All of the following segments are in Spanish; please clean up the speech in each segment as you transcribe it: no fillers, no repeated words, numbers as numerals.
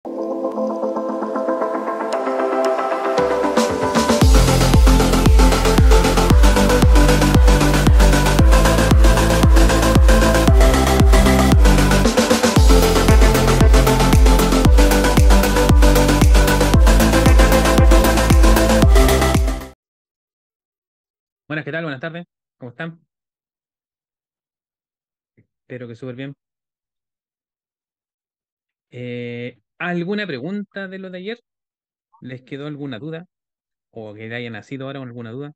Buenas, ¿qué tal? Buenas tardes. ¿Cómo están? Espero que súper bien. ¿Alguna pregunta de lo de ayer? ¿Les quedó alguna duda? ¿O que hayan nacido ahora con alguna duda?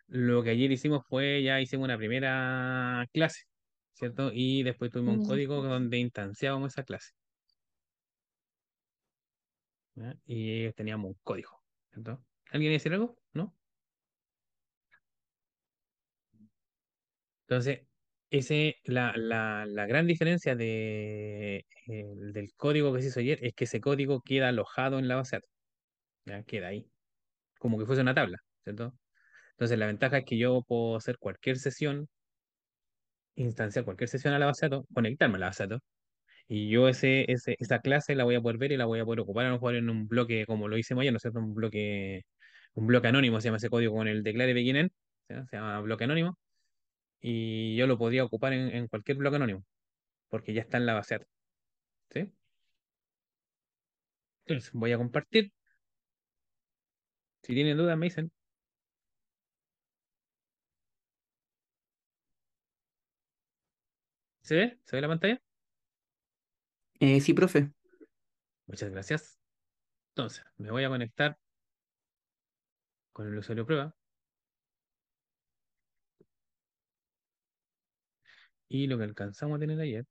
Lo que ayer hicimos fue, ya hicimos una primera clase, ¿cierto? Y después tuvimos un Mm. código donde instanciábamos esa clase, ¿ya? Y teníamos un código, ¿cierto? ¿Alguien quiere decir algo? ¿No? Entonces, la gran diferencia del código que se hizo ayer es que ese código queda alojado en la base de datos, ¿ya? Queda ahí como que fuese una tabla, ¿cierto? Entonces la ventaja es que yo puedo hacer cualquier sesión, instanciar cualquier sesión a la base de datos, conectarme a la base de datos, y yo esa clase la voy a poder ver y la voy a poder ocupar a lo mejor en un bloque como lo hicimos ayer, ¿no es cierto? Un bloque anónimo, se llama ese código con el declare begin, ¿sí? Se llama bloque anónimo, y yo lo podría ocupar en cualquier bloque anónimo, porque ya está en la base de datos, ¿sí? Entonces voy a compartir, si tienen dudas me dicen, ¿se ve? ¿Se ve la pantalla? Sí, profe. Muchas gracias. Entonces, me voy a conectar con el usuario prueba. Y lo que alcanzamos a tener ayer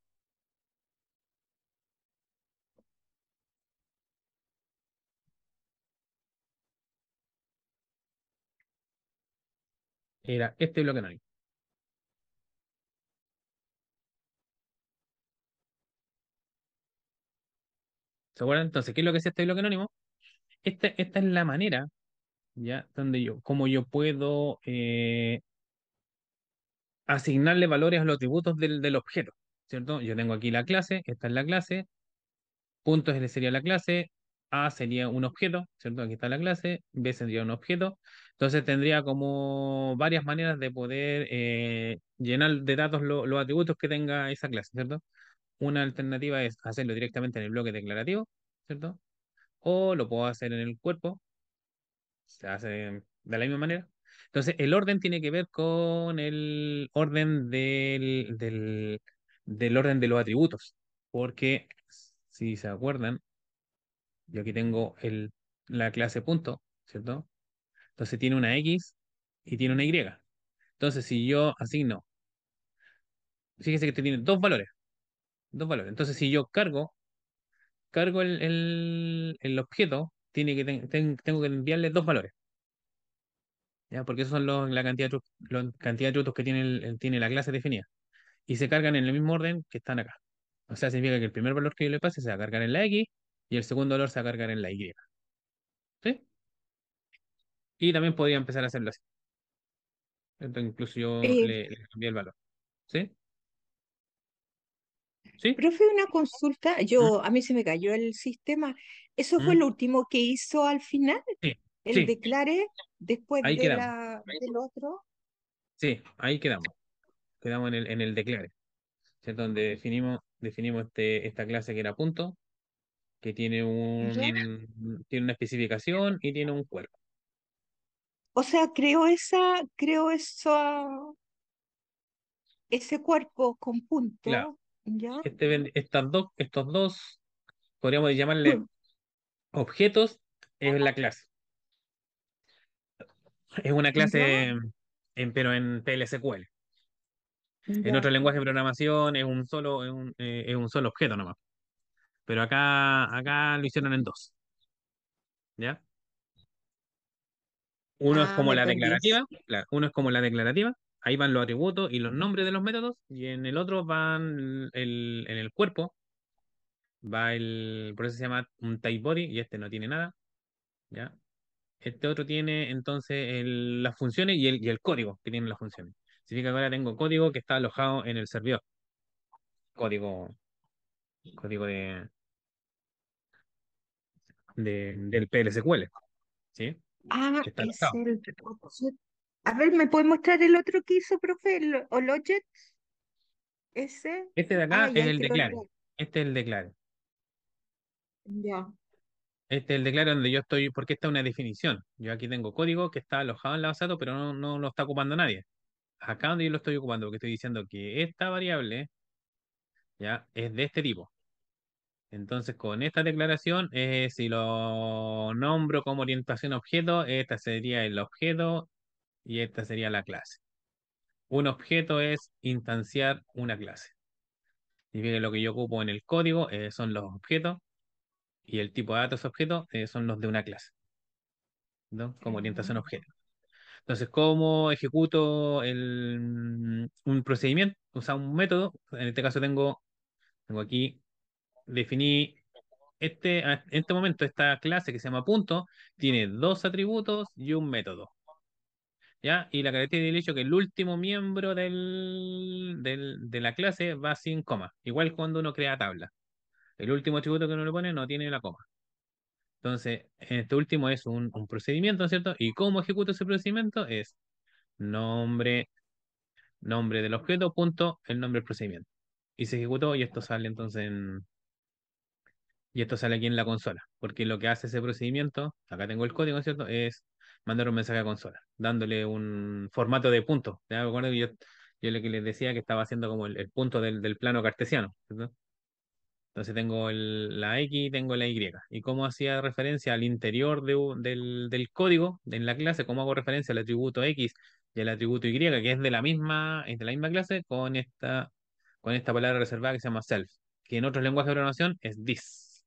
era este bloque anónimo. ¿Se acuerdan? Entonces, ¿qué es lo que es este bloque anónimo? Esta es la manera, ¿ya? Cómo yo puedo asignarle valores a los atributos del objeto, ¿cierto? Yo tengo aquí la clase, esta es la clase, sería la clase, A sería un objeto, ¿cierto? Aquí está la clase, B sería un objeto. Entonces tendría como varias maneras de poder llenar de datos los atributos que tenga esa clase, ¿cierto? Una alternativa es hacerlo directamente en el bloque declarativo, ¿cierto? O lo puedo hacer en el cuerpo, se hace de la misma manera. Entonces, el orden tiene que ver con el orden del orden de los atributos, porque si se acuerdan, yo aquí tengo la clase punto, ¿cierto? Entonces tiene una X y tiene una Y. Entonces, si yo asigno, fíjese que este tiene dos valores. Entonces, si yo cargo el objeto, tengo que enviarle dos valores. ¿Ya? Porque esos son la cantidad de atributos que tiene la clase definida. Y se cargan en el mismo orden que están acá. O sea, significa que el primer valor que yo le pase se va a cargar en la X y el segundo valor se va a cargar en la Y. ¿Sí? Y también podría empezar a hacerlo así. Entonces, incluso yo Eh, le cambié el valor. ¿Sí? ¿Sí? Profe, una consulta. ¿Mm? A mí se me cayó el sistema. ¿Eso fue ¿Mm? lo último que hizo al final? Sí, ¿El sí, declare después ahí quedamos. del otro? Sí, ahí quedamos. Quedamos en el declare, ¿cierto? Donde definimos esta clase que era punto, que ¿Ya? tiene una especificación y tiene un cuerpo. O sea, ese cuerpo con Claro, punto, ¿ya? estos dos, podríamos llamarle objetos, es la clase. Es una ¿Ya? clase, pero en PLSQL. En ¿Ya? otro lenguaje de programación es un solo objeto nomás. Pero acá lo hicieron en dos, ¿ya? Uno es Ah, como me la perdí. declarativa, claro, uno es como la declarativa, ahí van los atributos y los nombres de los métodos, y en el otro en el cuerpo, por eso se llama un type body, y este no tiene nada, ¿ya? Este otro tiene entonces las funciones y el código que tienen las funciones. Significa que ahora tengo código que está alojado en el servidor. Código, código del PLSQL, ¿sí? Ah, Que está es alojado. el objeto. A ver, ¿me puede mostrar el otro que hizo, profe? ¿El Holojet? Ese. Este de Ah, acá ya es hay el que lo declare. leo. Este es el declare. Ya. Este es el declare donde yo estoy, porque esta es una definición. Yo aquí tengo código que está alojado en la base de datos, pero no lo está ocupando nadie. Acá donde yo lo estoy ocupando, porque estoy diciendo que esta variable ya es de este tipo. Entonces, con esta declaración, si lo nombro como orientación objeto, esta sería el objeto y esta sería la clase. Un objeto es instanciar una clase. Significa que lo que yo ocupo en el código son los objetos y el tipo de datos objetos son los de una clase, ¿no? Como orientación objeto. Entonces, ¿cómo ejecuto un procedimiento? O sea, un método. En este caso tengo aquí, definí en este momento esta clase que se llama punto, tiene dos atributos y un método. ¿Ya? Y la característica del hecho que el último miembro de la clase va sin coma. Igual cuando uno crea tabla. El último atributo que uno le pone no tiene la coma. Entonces, este último es un procedimiento, ¿no es cierto? ¿Y cómo ejecuto ese procedimiento? Es nombre, nombre del objeto, punto, el nombre del procedimiento. Y se ejecutó y esto sale entonces y esto sale aquí en la consola. Porque lo que hace ese procedimiento, acá tengo el código, ¿no es cierto? Es mandar un mensaje a consola, dándole un formato de punto. ¿Ya? Me acuerdo que yo lo que les decía que estaba haciendo como el punto del plano cartesiano, ¿cierto? Entonces tengo la X y tengo la Y. Y como hacía referencia al interior del código, en la clase, cómo hago referencia al atributo X y al atributo Y, que es de la misma clase, con esta palabra reservada que se llama self, que en otros lenguajes de programación es this.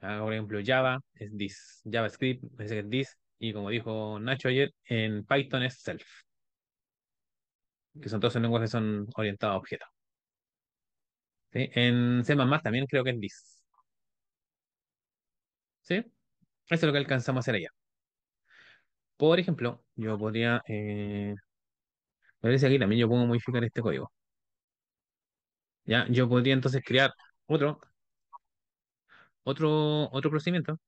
Ah, por ejemplo, Java es this, JavaScript es this, y como dijo Nacho ayer, en Python es self, que son todos esos lenguajes que son orientados a objetos. ¿Sí? En C++ también creo que es this. ¿Sí? Eso es lo que alcanzamos a hacer allá. Por ejemplo, yo podría, me parece aquí también yo puedo modificar este código. Ya, yo podría entonces crear otro, otro procedimiento.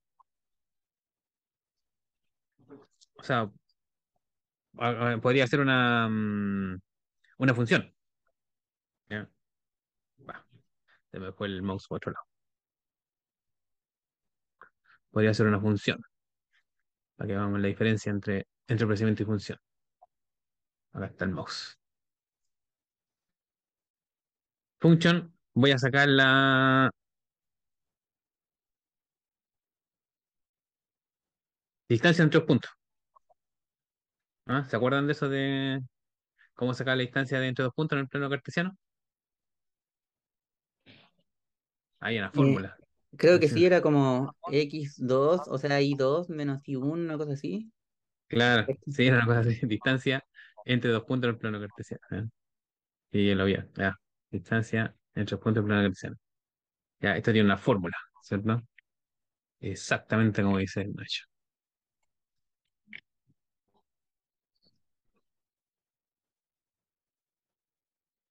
O sea, podría hacer una función. ¿Ya? Va, se me fue el mouse por otro lado. Podría hacer una función, para que veamos la diferencia entre procedimiento y función. Acá está el mouse. Function, voy a sacar la distancia entre dos puntos. ¿Ah? ¿Se acuerdan de eso de cómo sacar la distancia de entre dos puntos en el plano cartesiano? Hay una Eh, fórmula. Creo que sí, era como x2, o sea, i2 menos i1, una cosa así. Claro, sí, era una cosa así. Distancia entre dos puntos del plano cartesiano. ¿Eh? Y lo vi, ya. Distancia entre dos puntos del plano cartesiano. Ya, esto tiene una fórmula, ¿cierto? Exactamente como dice el Nacho.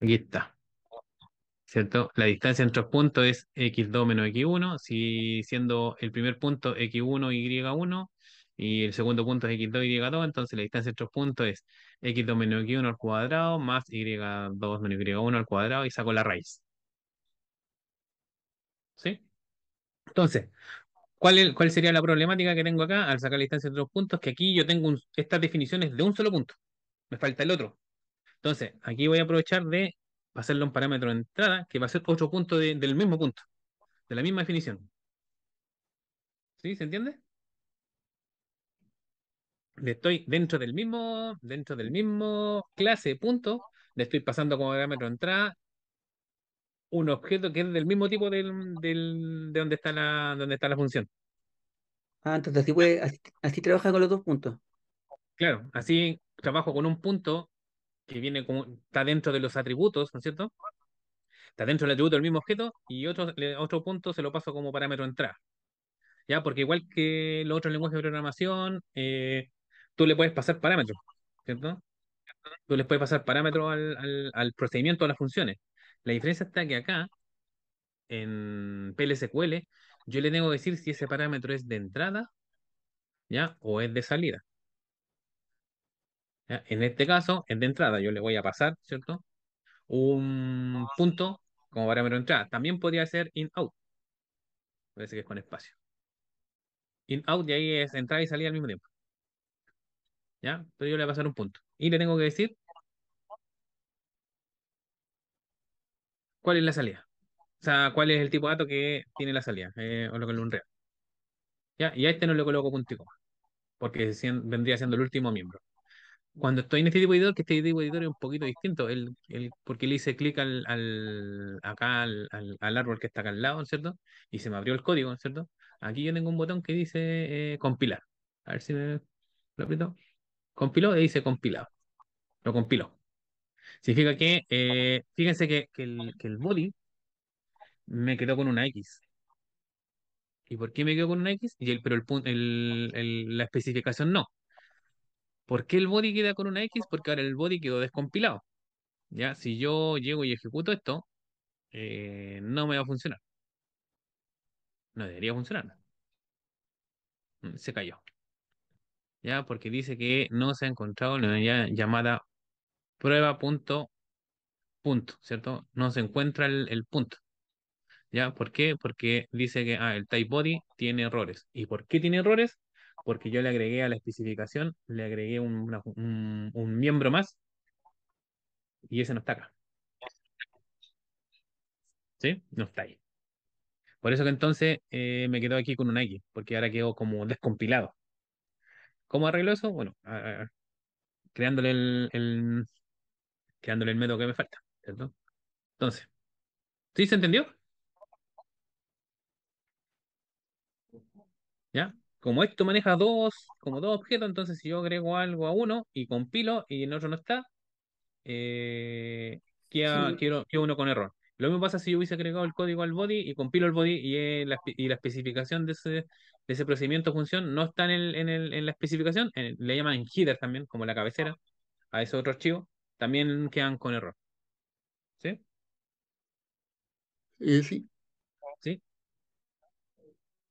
Aquí está, ¿cierto? La distancia entre dos puntos es x2 menos x1, si siendo el primer punto x1 y1 y el segundo punto es x2 y2, entonces la distancia entre dos puntos es x2 menos x1 al cuadrado más y2 menos y1 al cuadrado y saco la raíz. ¿Sí? Entonces, ¿cuál sería la problemática que tengo acá al sacar la distancia entre dos puntos? Que aquí yo tengo estas definiciones de un solo punto. Me falta el otro. Entonces, aquí voy a aprovechar de pasarle un parámetro de entrada que va a ser otro punto del mismo punto, de la misma definición. ¿Sí? ¿Se entiende? Le estoy dentro del mismo clase punto, le estoy pasando como parámetro de entrada un objeto que es del mismo tipo de donde está la función. Ah, entonces así puede, así trabaja con los dos puntos. Claro, así trabajo con un punto que está dentro de los atributos, ¿no es cierto? Está dentro del atributo del mismo objeto y otro punto se lo paso como parámetro de entrada. ¿Ya? Porque igual que los otros lenguajes de programación, tú le puedes pasar parámetros, ¿cierto? Tú les puedes pasar parámetros al procedimiento o a las funciones. La diferencia está que acá, en PLSQL, yo le tengo que decir si ese parámetro es de entrada, ¿ya? O es de salida. ¿Ya? En este caso, es de entrada. Yo le voy a pasar, ¿cierto? Un punto como parámetro de entrada. También podría ser in-out. Parece que es con espacio. In-out y ahí es entrada y salida al mismo tiempo. ¿Ya? Pero yo le voy a pasar un punto. Y le tengo que decir cuál es la salida. O sea, cuál es el tipo de dato que tiene la salida. O lo que le un real. ¿Ya? Y a este no le coloco punto y coma. Porque vendría siendo el último miembro. Cuando estoy en este tipo de editor, que este tipo de editor es un poquito distinto, porque le hice clic acá al árbol que está acá al lado, ¿cierto? Y se me abrió el código, ¿cierto? Aquí yo tengo un botón que dice compilar. A ver si me lo aprieto. Compiló y dice compilado. Lo compiló. Significa que, fíjense que el body me quedó con una X. ¿Y por qué me quedó con una X? Pero la especificación no. ¿Por qué el body queda con una X? Porque ahora el body quedó descompilado. ¿Ya? Si yo llego y ejecuto esto, no me va a funcionar. No debería funcionar. Se cayó. ¿Ya? Porque dice que no se ha encontrado la unidad llamada prueba punto, ¿cierto? No se encuentra el punto. ¿Ya? ¿Por qué? Porque dice que el type body tiene errores. ¿Y por qué tiene errores? Porque yo le agregué a la especificación, le agregué un miembro más y ese no está acá. ¿Sí? No está ahí. Por eso que entonces me quedo aquí con una X, porque ahora quedo como descompilado. ¿Cómo arreglo eso? Bueno, creándole creándole el método que me falta, ¿cierto? Entonces, ¿sí se entendió? ¿Ya? Como esto maneja como dos objetos, entonces si yo agrego algo a uno y compilo y en otro no está, Sí, queda uno con error. Lo mismo pasa si yo hubiese agregado el código al body y compilo el body y la especificación de ese procedimiento o función no está en la especificación, le llaman header también, como la cabecera, a ese otro archivo, también quedan con error. ¿Sí? sí. ¿Sí?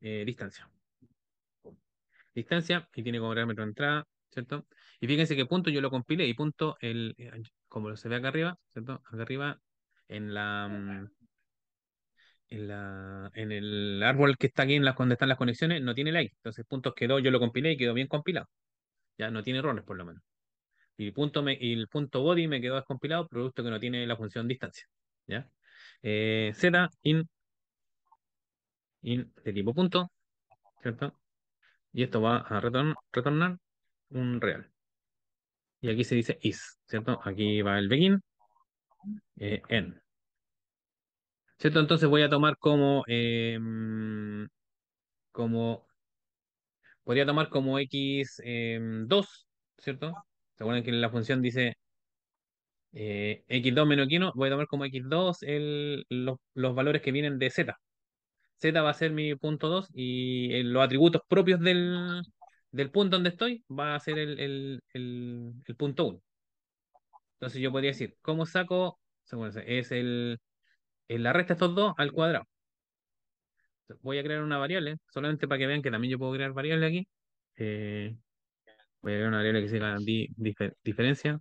Distancia. Distancia y tiene como parámetro de entrada, ¿cierto? Y fíjense que punto yo lo compilé y punto, como se ve acá arriba, ¿cierto? Acá arriba, en la, mm, en el árbol que está aquí donde están las conexiones, no tiene like. Entonces, puntos quedó, yo lo compilé y quedó bien compilado. Ya no tiene errores, por lo menos. Y el punto body me quedó descompilado, producto que no tiene la función distancia. ¿Ya? Z in de tipo punto, ¿cierto? Y esto va a retornar un real. Y aquí se dice is, ¿cierto? Aquí va el begin, end. ¿Cierto? Entonces voy a tomar como podría tomar como x 2, ¿cierto? ¿Se acuerdan que en la función dice x2 menos x1? Voy a tomar como x2 los valores que vienen de z. Z va a ser mi punto 2 y los atributos propios del punto donde estoy va a ser el punto 1. Entonces yo podría decir, ¿cómo saco? Es la resta de estos dos al cuadrado. Voy a crear una variable, solamente para que vean que también yo puedo crear variable aquí. Eh, Voy a crear una variable que se llama diferencia,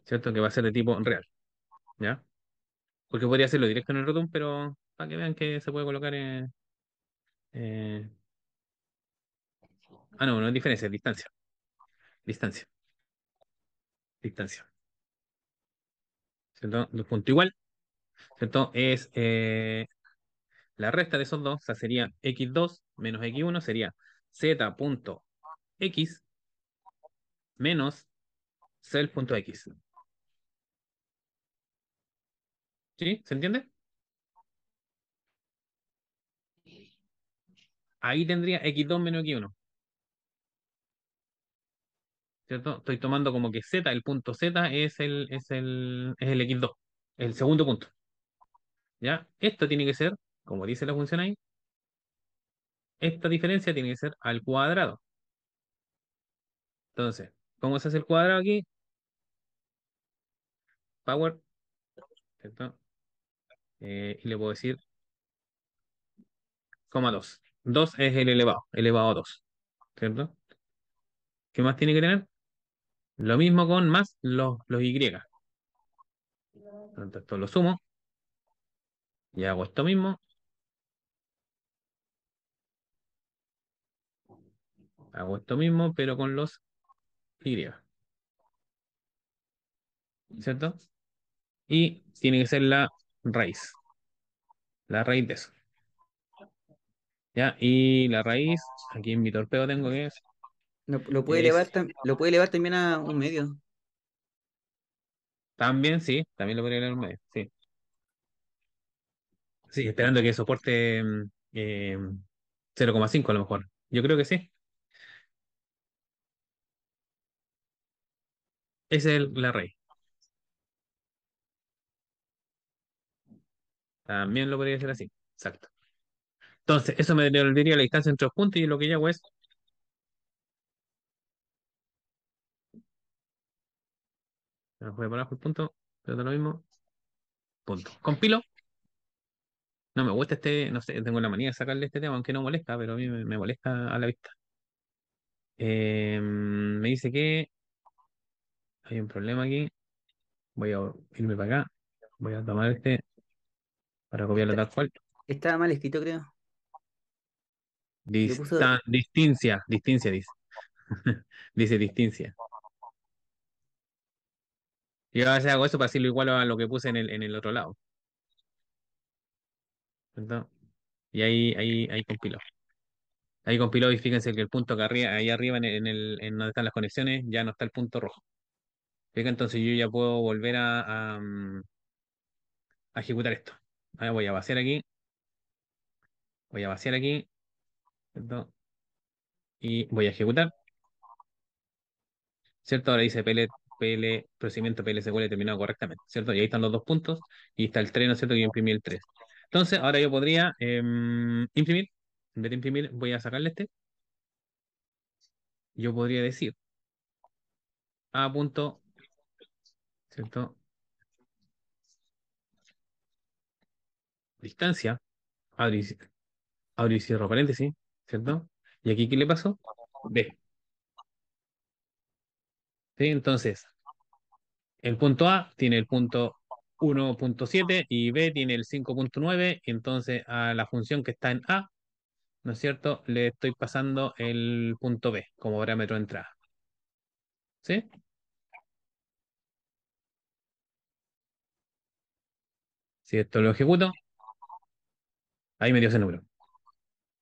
¿cierto? Que va a ser de tipo real, ¿ya? Porque podría hacerlo directo en el rotum, pero para que vean que se puede colocar eh, no, no es diferencia, es distancia. Distancia, distancia. ¿Cierto? Dos puntos igual, ¿cierto? Es la resta de esos dos, o sea, sería x2 menos x1, sería z punto x menos self.x. ¿Sí? ¿Se entiende? Ahí tendría x2 menos x1, ¿cierto? Estoy tomando como que z, el punto z es el x2, el segundo punto, ¿ya? Esto tiene que ser, como dice la función ahí, esta diferencia tiene que ser al cuadrado. Entonces, ¿cómo se hace el cuadrado aquí? Power, ¿cierto? Y le puedo decir coma 2. 2 es el elevado a 2, ¿cierto? ¿Qué más tiene que tener? Lo mismo con más los Y. Entonces, esto lo sumo y hago esto mismo. Hago esto mismo, pero con los Y, ¿cierto? Y tiene que ser la raíz de eso. ¿Ya? Y la raíz, aquí en mi torpedo tengo que Lo puede es elevar, lo puede elevar también a un medio. también, sí, también lo podría leer en un medio, sí. Sí, esperando que soporte 0,5 a lo mejor. Yo creo que sí. Esa es la raíz. También lo podría hacer así. Exacto. Entonces, eso me devolvería la distancia entre los puntos y lo que yo hago es, me voy a poner abajo el punto, pero da lo mismo, punto. Compilo. No me gusta no sé, tengo la manía de sacarle este tema, aunque no molesta, pero a mí me molesta a la vista. Me dice que hay un problema aquí. Voy a irme para acá. Voy a tomar este para copiarlo Está, tal cual. estaba mal escrito, creo. Le puso, Distincia dice. Dice distincia. Yo a veces hago eso para decirlo igual a lo que puse en el otro lado. ¿Cierto? Y ahí compiló. Ahí compiló y fíjense que el punto que arriba, ahí arriba en donde están las conexiones ya no está el punto rojo. Fíjense, entonces yo ya puedo volver a ejecutar esto. Ahora voy a vaciar aquí, ¿cierto? Y voy a ejecutar, ¿cierto? Ahora dice procedimiento PLSQL terminado correctamente, ¿cierto? Y ahí están los dos puntos y está el 3, ¿no es cierto? Que yo imprimí el 3. Entonces, ahora yo podría imprimir, en vez de imprimir, voy a sacarle este. Yo podría decir A punto, ¿cierto? Distancia, abro y, abro y cierro paréntesis, ¿cierto? Y aquí, ¿qué le pasó? B. ¿Sí? Entonces, el punto A tiene el punto 1,7 y B tiene el 5,9. Entonces, a la función que está en A, ¿no es cierto? Le estoy pasando el punto B como parámetro de entrada. ¿Sí? Si esto lo ejecuto, ahí me dio ese número.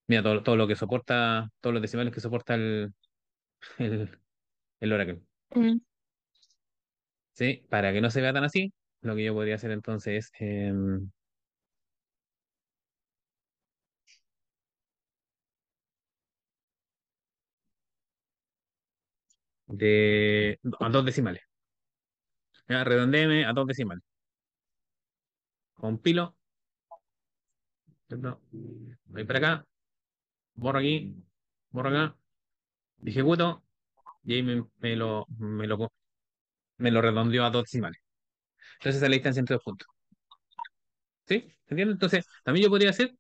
Mira, todo lo que soporta, todos los decimales que soporta el, el Oracle. Mm. ¿Sí? Para que no se vea tan así, lo que yo podría hacer entonces es a dos decimales. Ya, redondéeme a dos decimales. Compilo, ¿cierto? Voy para acá, borro aquí, borro acá, ejecuto, y ahí me lo redondeó a dos decimales. Entonces esa es la distancia entre dos puntos. ¿Sí? ¿Se entiende? Entonces, también yo podría hacer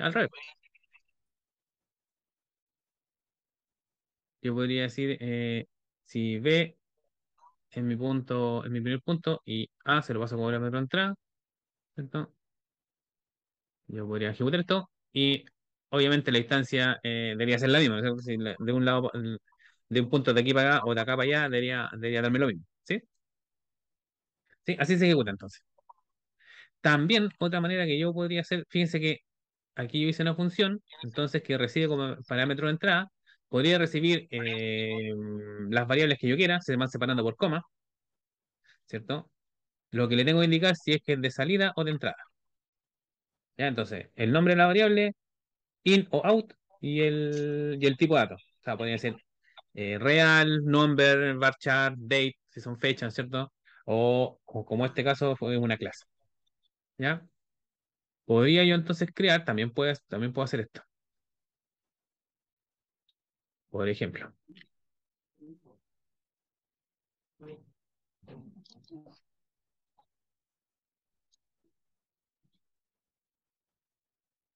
al revés. Yo podría decir, si B en mi primer punto, y A se lo paso como parámetro de entrada, ¿cierto? Yo podría ejecutar esto y obviamente la distancia debería ser la misma, ¿cierto? Si de un lado, de un punto de aquí para acá o de acá para allá, debería darme lo mismo, ¿sí? Sí, así se ejecuta entonces. También otra manera que yo podría hacer, fíjense que aquí yo hice una función, entonces que recibe como parámetro de entrada, podría recibir las variables que yo quiera, se van separando por coma, ¿cierto? Lo que le tengo que indicar si es que es de salida o de entrada. ¿Ya? Entonces, el nombre de la variable, in o out, y el tipo de datos. O sea, podría ser real, number, varchar, date, si son fechas, ¿cierto? O como este caso fue una clase. ¿Ya? Podría yo entonces crear, también puedo hacer esto. Por ejemplo,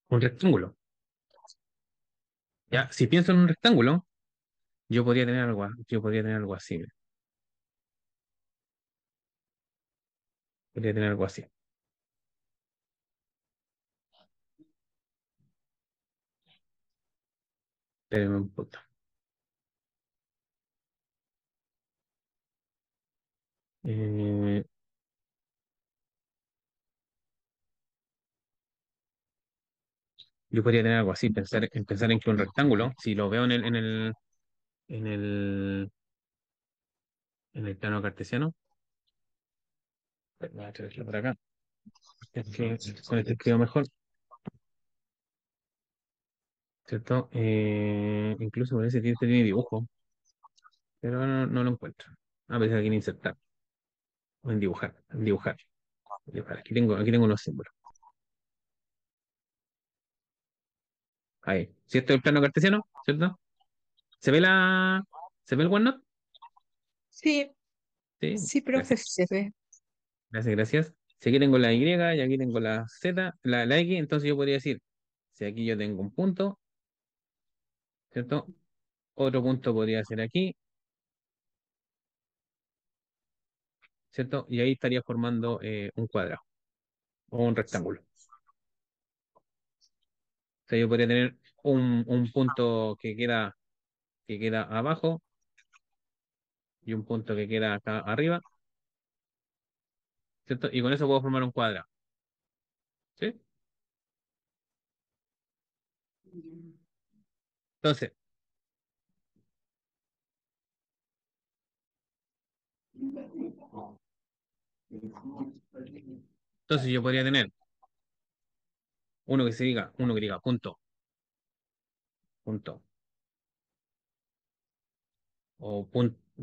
un rectángulo. Ya, si pienso en un rectángulo, yo podría tener algo así. Mira. Podría tener algo así. Espérenme un poco. Eh, yo podría tener algo así, pensar en que un rectángulo, si lo veo en el, en el plano cartesiano, voy a traerlo por acá, es que con este escribo mejor, ¿cierto? Incluso parece que este tiene dibujo, pero no lo encuentro. A veces aquí en insertar, o en dibujar, dibujar. Aquí tengo los símbolos. Ahí. Si esto es el plano cartesiano, ¿cierto? ¿Se ve ¿se ve el OneNote? Sí, Sí, sí, profe, gracias. se ve. Gracias, gracias. Si aquí tengo la Y y aquí tengo la Z, la X, entonces yo podría decir, si aquí yo tengo un punto, ¿cierto? Otro punto podría ser aquí, ¿cierto? Y ahí estaría formando un cuadrado o un rectángulo. O sea, yo podría tener un punto que queda abajo y un punto que queda acá arriba, ¿cierto? Y con eso puedo formar un cuadrado, ¿sí? Entonces, entonces yo podría tener uno que diga punto, punto, o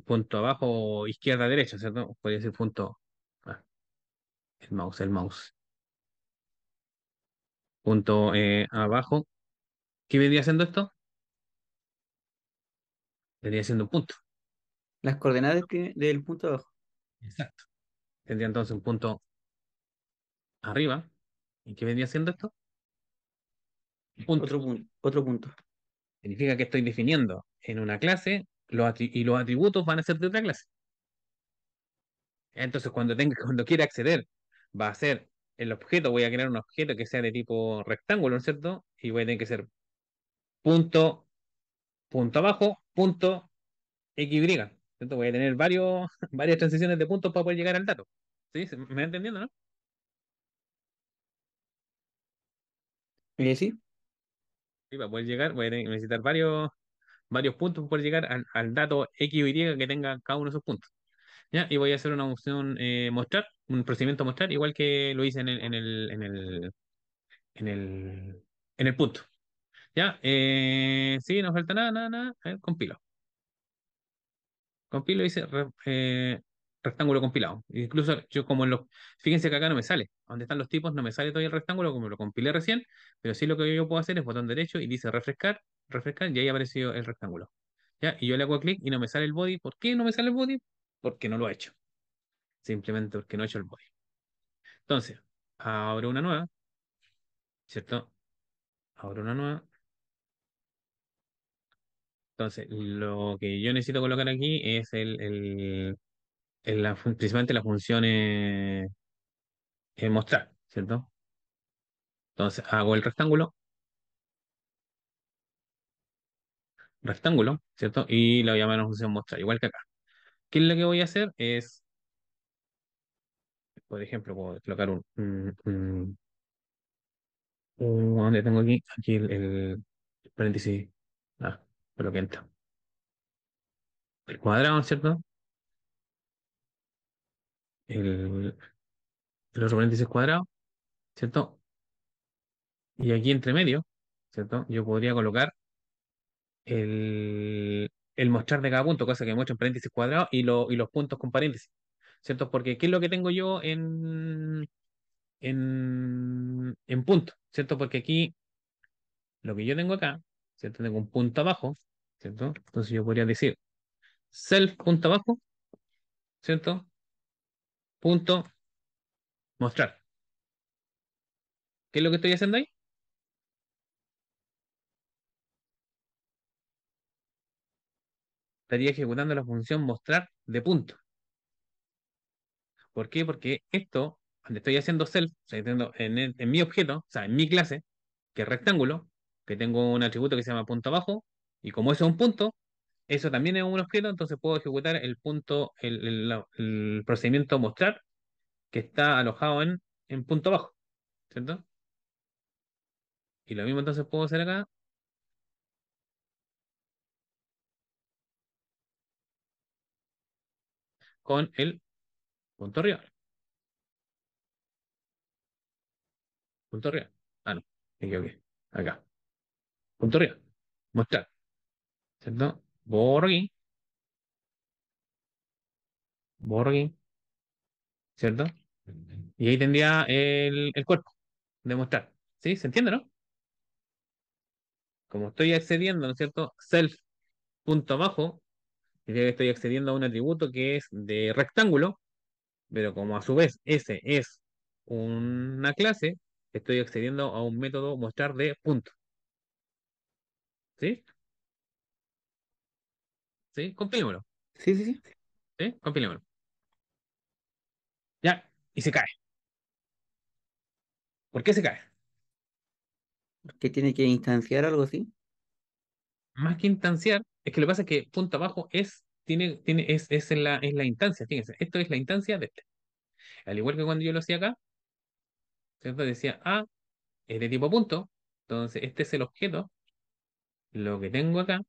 punto abajo o izquierda, derecha, ¿cierto? Podría ser punto, ah, el mouse, punto abajo. ¿Qué vendría siendo esto? Vendría siendo un punto. Las coordenadas del punto de abajo. Exacto. Tendría entonces un punto arriba. ¿Y qué vendría siendo esto? Un punto. Otro punto, otro punto. Significa que estoy definiendo en una clase y los atributos van a ser de otra clase. Entonces, cuando quiera acceder, va a ser el objeto, voy a crear un objeto que sea de tipo rectángulo, ¿no es cierto? Y voy a tener que ser punto, punto abajo, punto XY. ¿Cierto? Voy a tener varias transiciones de puntos para poder llegar al dato. ¿Sí? ¿Me va entendiendo, no? Sí, Sí, para poder llegar, voy a necesitar varios puntos para poder llegar al dato X o Y que tenga cada uno de esos puntos. ¿Ya? Y voy a hacer una opción mostrar, un procedimiento mostrar, igual que lo hice en el, en el punto. ¿Ya? Sí, no falta nada, nada, nada. A ver, compilo. Compilo y dice rectángulo compilado. Incluso yo como en los... Fíjense que acá no me sale. Donde están los tipos no me sale todavía el rectángulo como lo compilé recién, pero sí lo que yo puedo hacer es botón derecho y dice refrescar, refrescar, y ahí apareció el rectángulo. ¿Ya? Y yo le hago clic y no me sale el body. ¿Por qué no me sale el body? Porque no lo he hecho. Simplemente porque no he hecho el body. Entonces, abro una nueva, ¿cierto? Abro una nueva. Entonces, lo que yo necesito colocar aquí es principalmente la función mostrar, ¿cierto? Entonces, hago el rectángulo, ¿cierto? Y lo voy a llamar a la función mostrar, igual que acá. ¿Qué es lo que voy a hacer? Es, por ejemplo, puedo colocar ¿dónde tengo aquí? Aquí el paréntesis. Ah, pero que entra. El cuadrado, ¿cierto? El, el otro paréntesis cuadrado, ¿cierto? Y aquí entre medio, ¿cierto? Yo podría colocar el mostrar de cada punto, cosa que muestra en paréntesis cuadrados y los puntos con paréntesis, ¿cierto? Porque ¿qué es lo que tengo yo en punto? ¿Cierto? Porque aquí lo que yo tengo acá, ¿cierto? Tengo un punto abajo, ¿cierto? Entonces yo podría decir self punto abajo, ¿cierto? Punto mostrar. ¿Qué es lo que estoy haciendo ahí? estaría ejecutando la función mostrar de punto. ¿Por qué? Porque esto, cuando estoy haciendo self, o sea, en mi objeto, o sea, en mi clase, que es rectángulo, que tengo un atributo que se llama punto abajo, y como eso es un punto, eso también es un objeto, entonces puedo ejecutar el punto, el procedimiento mostrar que está alojado en punto abajo, ¿cierto? Y lo mismo entonces puedo hacer acá con el punto arriba. Punto arriba. Ah, no, me equivoqué. Acá. Punto arriba. Mostrar, ¿cierto? Borro aquí, borro aquí, ¿cierto? Y ahí tendría el cuerpo de mostrar. ¿Sí? ¿Se entiende, no? Como estoy accediendo, ¿no es cierto? Self punto abajo, significa que estoy accediendo a un atributo que es de rectángulo, pero como a su vez ese es una clase, estoy accediendo a un método mostrar de punto. ¿Sí? ¿Sí? Compilémoslo. Sí, sí, sí. ¿Sí? Compilémoslo. Ya. Y se cae. ¿Por qué se cae? Que tiene que instanciar algo así. Más que instanciar, es que lo que pasa es que punto abajo es la instancia, fíjense, esto es la instancia de este. Al igual que cuando yo lo hacía acá, ¿cierto? Decía A es de tipo punto, entonces este es el objeto. Lo que tengo acá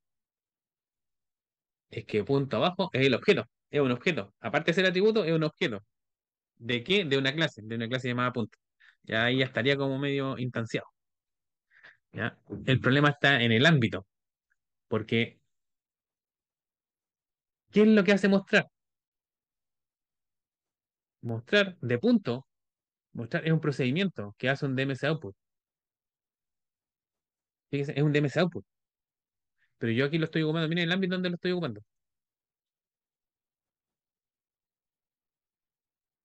es que punto abajo es el objeto, es un objeto. Aparte de ser atributo, es un objeto. ¿De qué? De una clase llamada punto. Ya ahí ya estaría como medio instanciado. ¿Ya? El problema está en el ámbito, porque ¿qué es lo que hace mostrar? Mostrar de punto, mostrar es un procedimiento que hace un DMS output. Fíjense, es un DMS output. Pero yo aquí lo estoy ocupando, miren el ámbito donde lo estoy ocupando.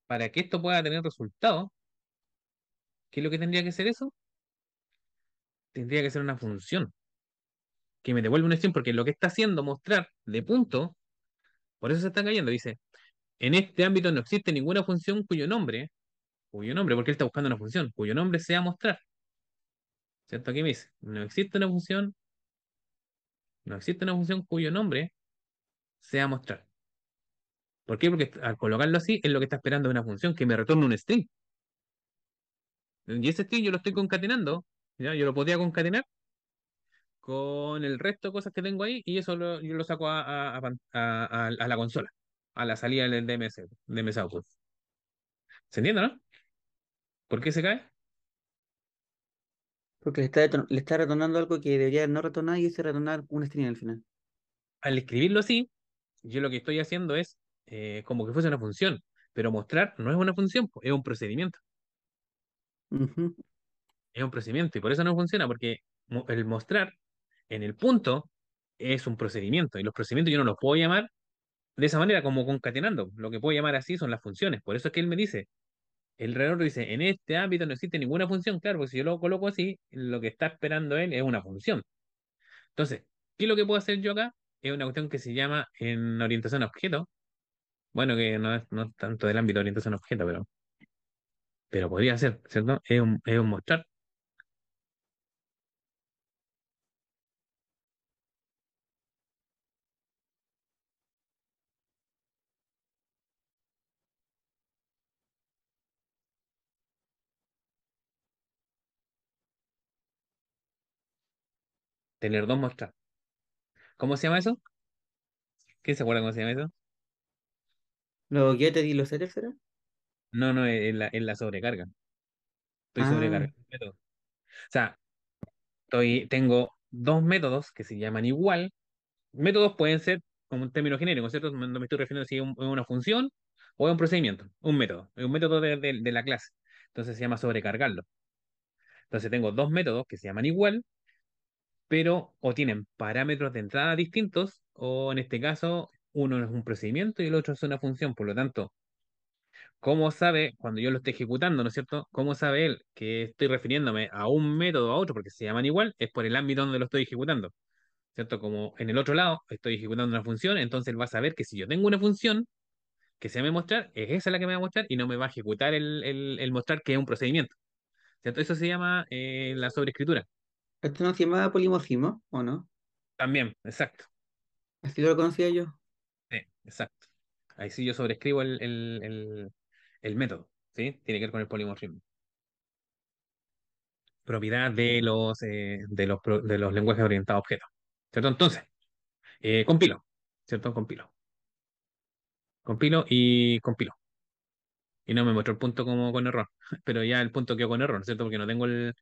Para que esto pueda tener resultados, ¿qué es lo que tendría que ser eso? Tendría que ser una función que me devuelva una acción, porque lo que está haciendo mostrar de punto, por eso se está cayendo, dice, en este ámbito no existe ninguna función cuyo nombre, porque él está buscando una función, cuyo nombre sea mostrar. ¿Cierto? Aquí me dice, no existe una función cuyo nombre sea mostrar. ¿Por qué? Porque al colocarlo así, es lo que está esperando una función que me retorne un string. Y ese string yo lo estoy concatenando, ¿ya? Yo lo podría concatenar con el resto de cosas que tengo ahí y eso yo lo saco a la consola, a la salida del DMS output. ¿Se entiende, no? ¿Por qué se cae? Porque le está retornando algo que debería no retornar y ese retornar un string al final. Al escribirlo así, yo lo que estoy haciendo es como que fuese una función, pero mostrar no es una función, po, es un procedimiento. Ujú. Es un procedimiento y por eso no funciona, porque el mostrar en el punto es un procedimiento y los procedimientos yo no los puedo llamar de esa manera como concatenando. Lo que puedo llamar así son las funciones. Por eso es que él me dice, el reloj dice, en este ámbito no existe ninguna función. Claro, porque si yo lo coloco así, lo que está esperando él es una función. Entonces, ¿qué es lo que puedo hacer yo acá? Es una cuestión que se llama en orientación a objeto. Bueno, que no es tanto del ámbito de orientación a objeto, pero podría ser, ¿cierto? Es un mostrar, tener dos mostrar. ¿Cómo se llama eso? ¿Quién se acuerda cómo se llama eso? Los getters y los setters, ¿será? No, no, es la sobrecarga. Estoy Ah, sobrecargando el método. O sea, tengo dos métodos que se llaman igual. Métodos pueden ser como un término genérico, ¿cierto? No me estoy refiriendo si es una función o es un procedimiento, un método, es un método de la clase. Entonces se llama sobrecargarlo. Entonces tengo dos métodos que se llaman igual, pero o tienen parámetros de entrada distintos, o en este caso, uno es un procedimiento y el otro es una función. Por lo tanto, ¿cómo sabe cuando yo lo estoy ejecutando, ¿no es cierto? ¿Cómo sabe él que estoy refiriéndome a un método o a otro porque se llaman igual? Es por el ámbito donde lo estoy ejecutando. ¿cierto? Como en el otro lado estoy ejecutando una función, entonces él va a saber que si yo tengo una función que se me va a mostrar, es esa la que me va a mostrar y no me va a ejecutar el mostrar que es un procedimiento, ¿cierto? Eso se llama la sobreescritura. ¿Esto no se llama polimorfismo o no? También, exacto. Así lo conocía yo. Sí, exacto. Ahí sí yo sobrescribo el método, ¿sí? Tiene que ver con el polimorfismo. Propiedad de los lenguajes orientados a objetos, ¿cierto? Entonces, compilo, ¿cierto? Compilo y compilo. Y no me muestra el punto como con error, pero ya el punto quedó con error, ¿cierto? Porque no tengo el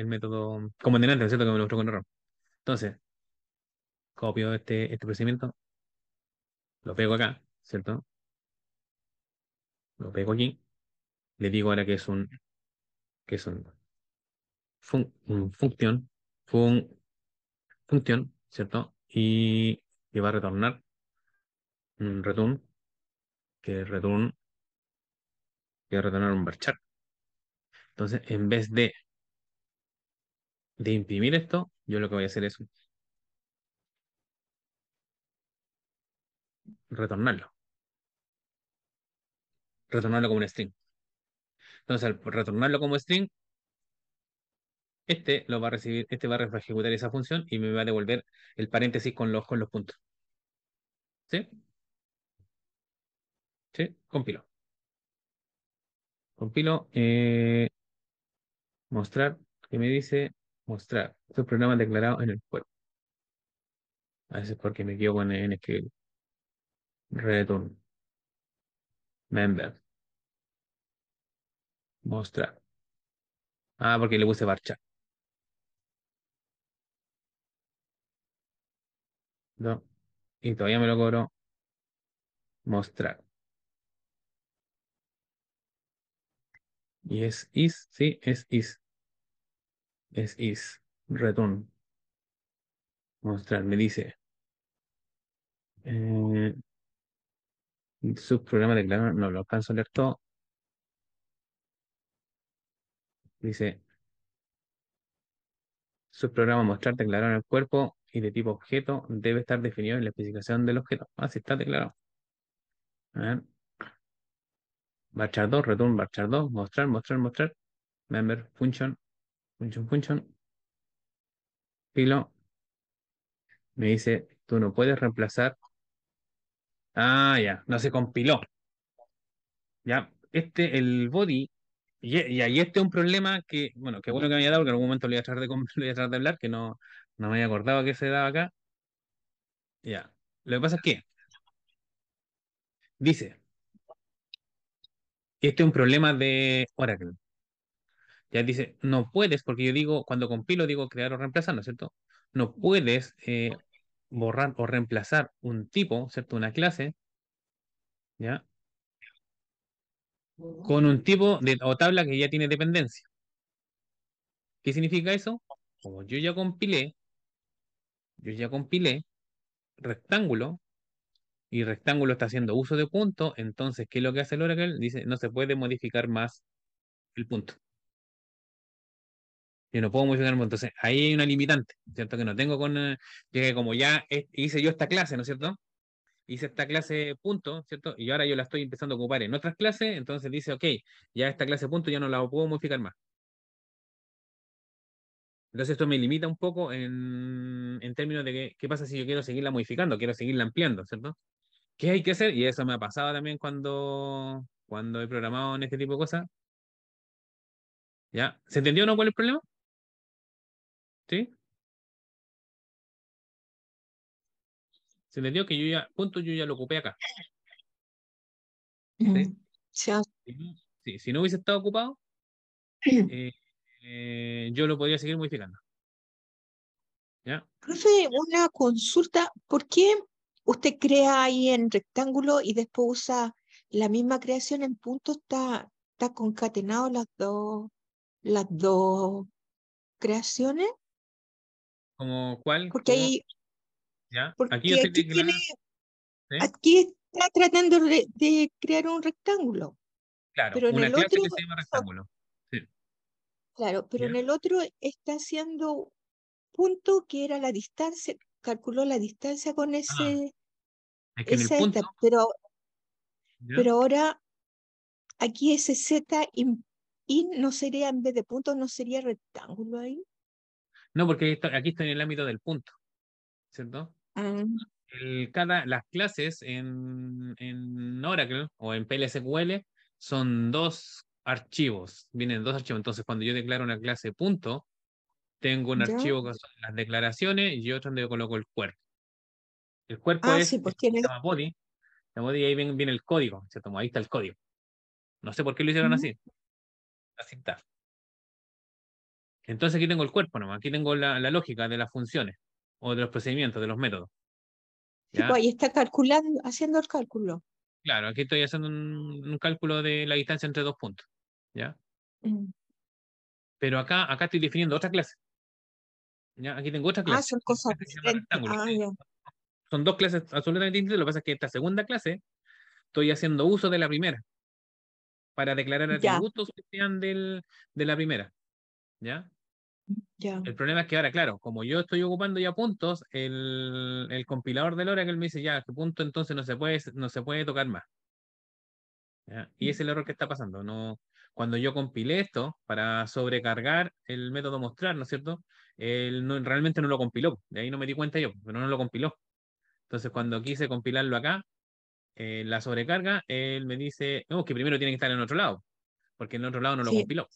método como en delante, ¿cierto? Que me lo mostró con error. Entonces, copio este procedimiento, lo pego acá, ¿cierto? Lo pego aquí, le digo ahora que es un función, fun, función, ¿cierto? Y va a retornar un return, que return, que va a retornar un varchar. Entonces, en vez de imprimir esto, yo lo que voy a hacer es retornarlo, retornarlo como un string. Entonces, al retornarlo como string, este lo va a recibir, este va a ejecutar esa función y me va a devolver el paréntesis con los puntos. ¿Sí? ¿Sí? Compilo. Compilo, mostrar, ¿qué me dice? Mostrar. Estos programas declarados en el cuerpo. A veces porque me equivoco en escribir. Return. Member. Mostrar. Ah, porque le puse varchar. No. Y todavía me lo cobro. Mostrar. Y es is, sí, es is. Es is. Return. Mostrar. Me dice. Eh, subprograma declarado. No lo alcanzo a leer todo. Dice. Subprograma mostrar declarado en el cuerpo y de tipo objeto debe estar definido en la especificación del objeto. Ah, sí está declarado. A ver. Varchar 2, return varchar 2, mostrar, mostrar, mostrar. Member, function, function, function. Pilo. Me dice, tú no puedes reemplazar. Ah, ya, no se compiló. Ya, el body, y ahí este es un problema que, bueno, que bueno que me haya dado, que en algún momento lo voy a tratar lo voy a tratar de hablar, que no me había acordado que se daba acá. Ya. Lo que pasa es que dice, este es un problema de Oracle. Ya dice, no puedes, porque yo digo, cuando compilo, digo crear o reemplazar, ¿no es cierto? No puedes borrar o reemplazar un tipo, ¿cierto? Una clase, ¿ya? Con un tipo o tabla que ya tiene dependencia. ¿Qué significa eso? Como yo ya compilé rectángulo y rectángulo está haciendo uso de punto, entonces, ¿qué es lo que hace el Oracle? Dice, no se puede modificar más el punto. Yo no puedo modificar el punto. Entonces, ahí hay una limitante, ¿cierto? Que no tengo que como ya hice yo esta clase, ¿no es cierto? Hice esta clase punto, ¿cierto? Y ahora yo la estoy empezando a ocupar en otras clases, entonces dice, ok, ya esta clase punto ya no la puedo modificar más. Entonces esto me limita un poco en términos de qué pasa si yo quiero seguirla modificando, quiero seguirla ampliando, ¿cierto? ¿Qué hay que hacer? Y eso me ha pasado también cuando he programado en este tipo de cosas. ¿Ya? ¿Se entendió o no cuál es el problema? ¿Sí? ¿Se entendió que yo ya lo ocupé acá? ¿Sí? Mm. sea, Si no hubiese estado ocupado, eh, yo lo podría seguir modificando. ¿Ya? Profe, una consulta. ¿Por qué usted crea ahí en rectángulo y después usa la misma creación en punto? Está concatenado las dos creaciones. ¿Como cuál? Porque ¿Cómo? ahí, ¿Ya? Aquí yo porque estoy declarando, ¿sí? aquí está tratando de crear un rectángulo, Claro, pero en una el clase otro, que se llama rectángulo. Sí. claro, pero ¿Ya? en el otro está haciendo punto que era la distancia, calculó la distancia con Ah, es que en el punto, ¿ya? pero ahora aquí ese Z in no sería, en vez de punto, no sería rectángulo ahí. No, porque aquí estoy en el ámbito del punto, ¿cierto? Ah, Las clases en Oracle o en PLSQL son dos archivos, vienen dos archivos. Entonces, cuando yo declaro una clase punto, tengo un ya. archivo que son las declaraciones y otro donde yo coloco el cuerpo. El cuerpo Ah, es, sí, pues tiene. se llama body, la body ahí viene el código, ¿cierto? Ahí está el código. No sé por qué lo hicieron Mm, así, así está. Entonces aquí tengo el cuerpo nomás, aquí tengo la lógica de las funciones o de los procedimientos, de los métodos, Sí, pues ¿ya? ahí está calculando, haciendo el cálculo. Claro, aquí estoy haciendo un cálculo de la distancia entre dos puntos, ¿ya? Mm. Pero acá estoy definiendo otra clase, ¿ya? Aquí tengo otra Ah, clase, son una cosas clase que se llama diferentes. rectángulo. Ah, ya. Son dos clases absolutamente distintas, lo que pasa es que esta segunda clase estoy haciendo uso de la primera para declarar Ya, atributos que sean de la primera, ¿ya? ya. El problema es que ahora, claro, como yo estoy ocupando ya puntos, el compilador del Oracle me dice ya, que punto entonces no se puede tocar más. ¿Ya? Y es el error que está pasando. No, cuando yo compilé esto para sobrecargar el método mostrar, ¿no es cierto? Él realmente no lo compiló. De ahí no me di cuenta yo, pero no lo compiló. Entonces, cuando quise compilarlo acá, la sobrecarga, él me dice, no, que primero tiene que estar en otro lado, porque en otro lado no lo Sí. compiló.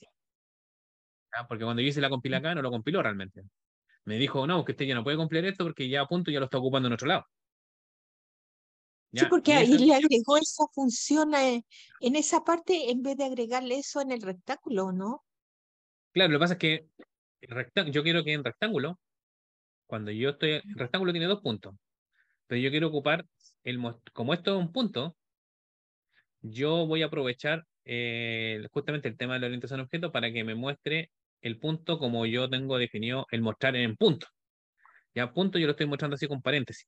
¿Ya? Porque cuando yo hice la compila acá, no lo compiló realmente. Me dijo, no, que usted ya no puede compilar esto porque ya a punto ya lo está ocupando en otro lado. Sí, ¿Ya? porque Y ahí esa, le agregó esa función en esa parte en vez de agregarle eso en el rectángulo, ¿no? claro, lo que pasa es que yo quiero que en rectángulo, cuando yo estoy, el rectángulo tiene dos puntos. Pero yo quiero ocupar, como esto es un punto, yo voy a aprovechar justamente el tema de la orientación a objeto para que me muestre el punto como yo tengo definido el mostrar en punto. Ya punto yo lo estoy mostrando así con paréntesis.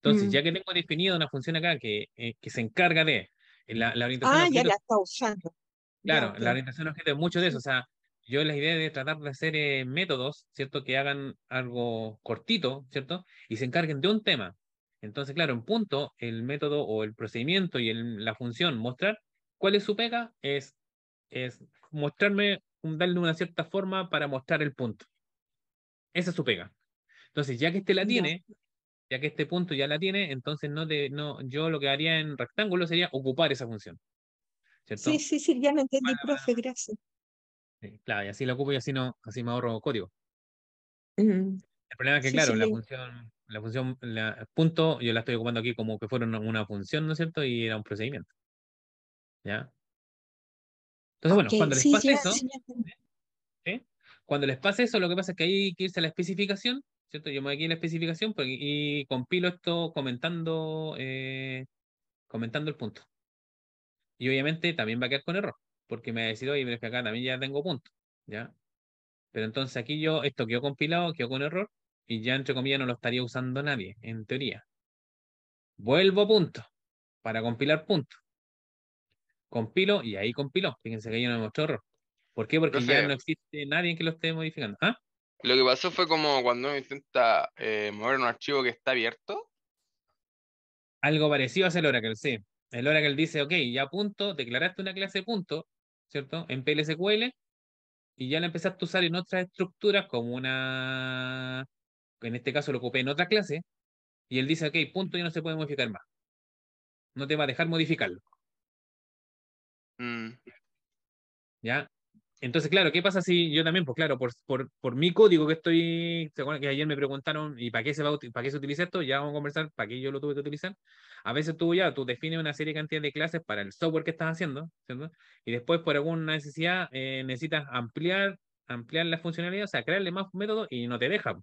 Entonces, Mm. ya que tengo definido una función acá que se encarga de la orientación a Ah, ya objeto, la está usando. Ya, claro, ok. la orientación a objeto es mucho de eso. O Sí, sea, yo la idea de tratar de hacer métodos, ¿cierto? Que hagan algo cortito, ¿cierto? Y se encarguen de un tema. Entonces, claro, en punto, el método o el procedimiento y la función mostrar cuál es su pega es mostrarme, darle una cierta forma para mostrar el punto. Esa es su pega. Entonces, ya que este la ya. tiene, ya que este punto ya la tiene, entonces yo lo que haría en rectángulo sería ocupar esa función, Sí, ¿cierto? sí, sí, ya lo entendí, profe, gracias. Sí, claro, y así la ocupo y así no, así me ahorro código. Mm. El problema es que, Sí, sí, claro, la punto, yo la estoy ocupando aquí como que fuera una función, ¿no es cierto? Y era un procedimiento, ¿ya? Entonces, ok, bueno, cuando les sí, pase sí, eso, sí, ya entendí. ¿sí? Cuando les pase eso, lo que pasa es que hay que irse a la especificación, ¿cierto? Yo me voy aquí a la especificación y compilo esto comentando el punto. Y obviamente también va a quedar con error, porque me ha decidido, oye, pero es que acá también ya tengo punto, ¿ya? Pero entonces aquí esto quedó compilado, quedó con error, y ya entre comillas no lo estaría usando nadie, en teoría. Vuelvo a punto para compilar punto. Compilo y ahí compiló. Fíjense que ahí no me mostró error. ¿Por qué? Porque ya Profe, no existe nadie que lo esté modificando. ¿Ah? lo que pasó fue como cuando uno intenta mover un archivo que está abierto. Algo parecido hace el Oracle, sí. El Oracle dice, ok, ya punto, declaraste una clase punto, ¿cierto? En PLSQL y ya la empezaste a usar en otras estructuras como en este caso lo ocupé en otra clase, y él dice, ok, punto ya no se puede modificar más. No te va a dejar modificarlo. Mm, ¿Ya? Entonces, claro, ¿qué pasa si yo también, pues claro, por mi código que ¿se acuerdan que ayer me preguntaron, ¿y para qué para qué se utiliza esto? Ya vamos a conversar, ¿para qué yo lo tuve que utilizar? A veces tú defines una serie de cantidad de clases para el software que estás haciendo, ¿cierto? Y después por alguna necesidad necesitas ampliar la funcionalidad, o sea, crearle más métodos y no te deja.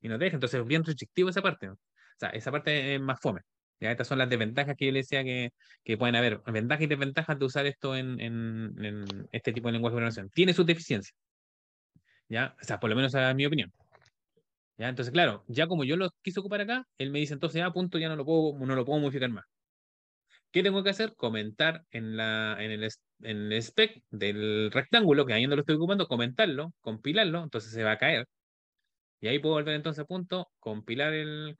Y no te deja, entonces es bien restrictivo esa parte, ¿no? O sea, esa parte es más fome. Ya, estas son las desventajas que yo le decía que pueden haber, ventajas y desventajas de usar esto en este tipo de lenguaje de programación. Tiene sus deficiencias, ¿ya? O sea, por lo menos esa es mi opinión. ¿Ya? Entonces, claro, ya como yo lo quise ocupar acá, él me dice, entonces, punto, ya no lo puedo modificar más. ¿Qué tengo que hacer? Comentar en el spec del rectángulo, que ahí donde lo estoy ocupando, comentarlo, compilarlo, entonces se va a caer. Y ahí puedo volver entonces a punto, compilé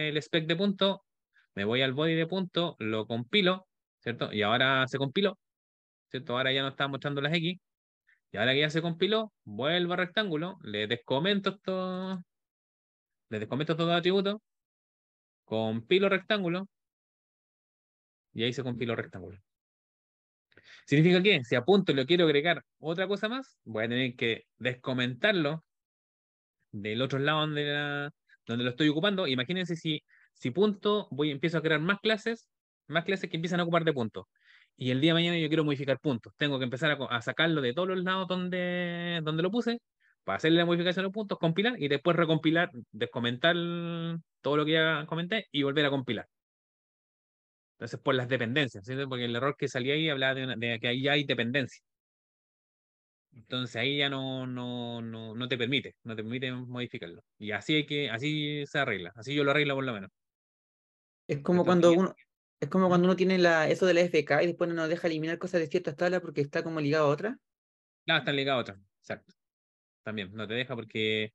el spec de punto, me voy al body de punto, lo compilo, ¿cierto? Y ahora se compiló, ¿cierto? Ahora ya no está mostrando las X. Y ahora que ya se compiló, vuelvo a rectángulo, le descomento estos dos atributos, compilo rectángulo, y ahí se compiló rectángulo. ¿Significa que si a punto le quiero agregar otra cosa más, voy a tener que descomentarlo del otro lado donde lo estoy ocupando? Imagínense si punto, empiezo a crear más clases que empiezan a ocupar de punto. Y el día de mañana yo quiero modificar puntos. Tengo que empezar a sacarlo de todos los lados donde lo puse, para hacerle la modificación de puntos, compilar y después recompilar, descomentar todo lo que ya comenté y volver a compilar. Entonces, por las dependencias, ¿sí? Porque el error que salía ahí hablaba de que ahí ya hay dependencia. Entonces ahí ya no te permite, no te permite modificarlo. Y así se arregla, así yo lo arreglo por lo menos. Es como ¿Cierto? cuando uno, es como ¿Mm? cuando uno tiene eso de la FK y después no nos deja eliminar cosas de ciertas tablas porque está como ligado a otra. Claro, están ligados a otras, exacto. También, no te deja porque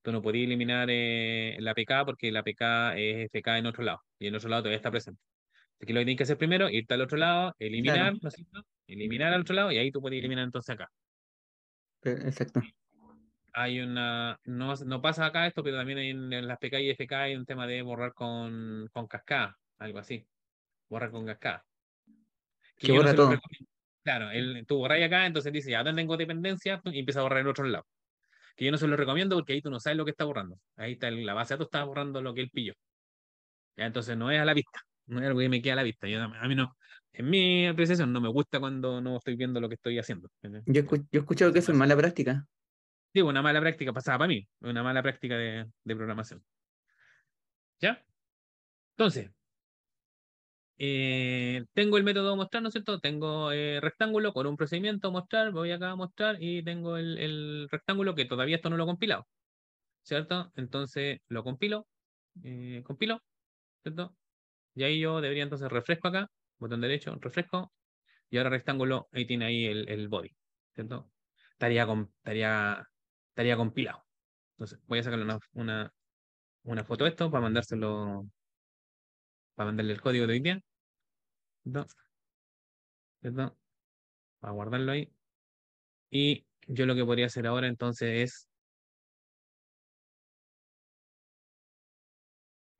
tú no podías eliminar la PK porque la PK es FK en otro lado y en otro lado todavía está presente. Así que lo que tienes que hacer primero, irte al otro lado, eliminar, Claro, ¿no es cierto? Eliminar al otro lado y ahí tú puedes eliminar entonces acá. exacto. No pasa acá esto, pero también en las PK y FK hay un tema de borrar con cascada, algo así. Borrar con cascada. Que Que yo no borra se lo todo. recomiendo. Claro, tú borras acá, entonces dice, ya tengo dependencia, y empieza a borrar en otro lado. Que yo no se lo recomiendo porque ahí tú no sabes lo que está borrando. Ahí está la base de datos, está borrando lo que él pilló. Ya, entonces no es a la vista, no es algo que me queda a la vista. A mí no, en mi apreciación no me gusta cuando no estoy viendo lo que estoy haciendo. Yo he escuchado que eso es mala práctica. Digo, una mala práctica pasada para mí, una mala práctica de programación. ¿Ya? Entonces, tengo el método mostrar, ¿no es cierto? Tengo rectángulo con un procedimiento mostrar, voy acá a mostrar y tengo el rectángulo que todavía esto no lo he compilado, ¿cierto? Entonces lo compilo, ¿cierto? Y ahí yo debería entonces refresco acá, botón derecho, refresco, y ahora rectángulo, ahí tiene ahí el body, ¿cierto? Estaría compilado. Entonces voy a sacarle una foto de esto para mandarle el código de hoy día, ¿cierto? ¿Cierto? Para guardarlo ahí. Y yo lo que podría hacer ahora entonces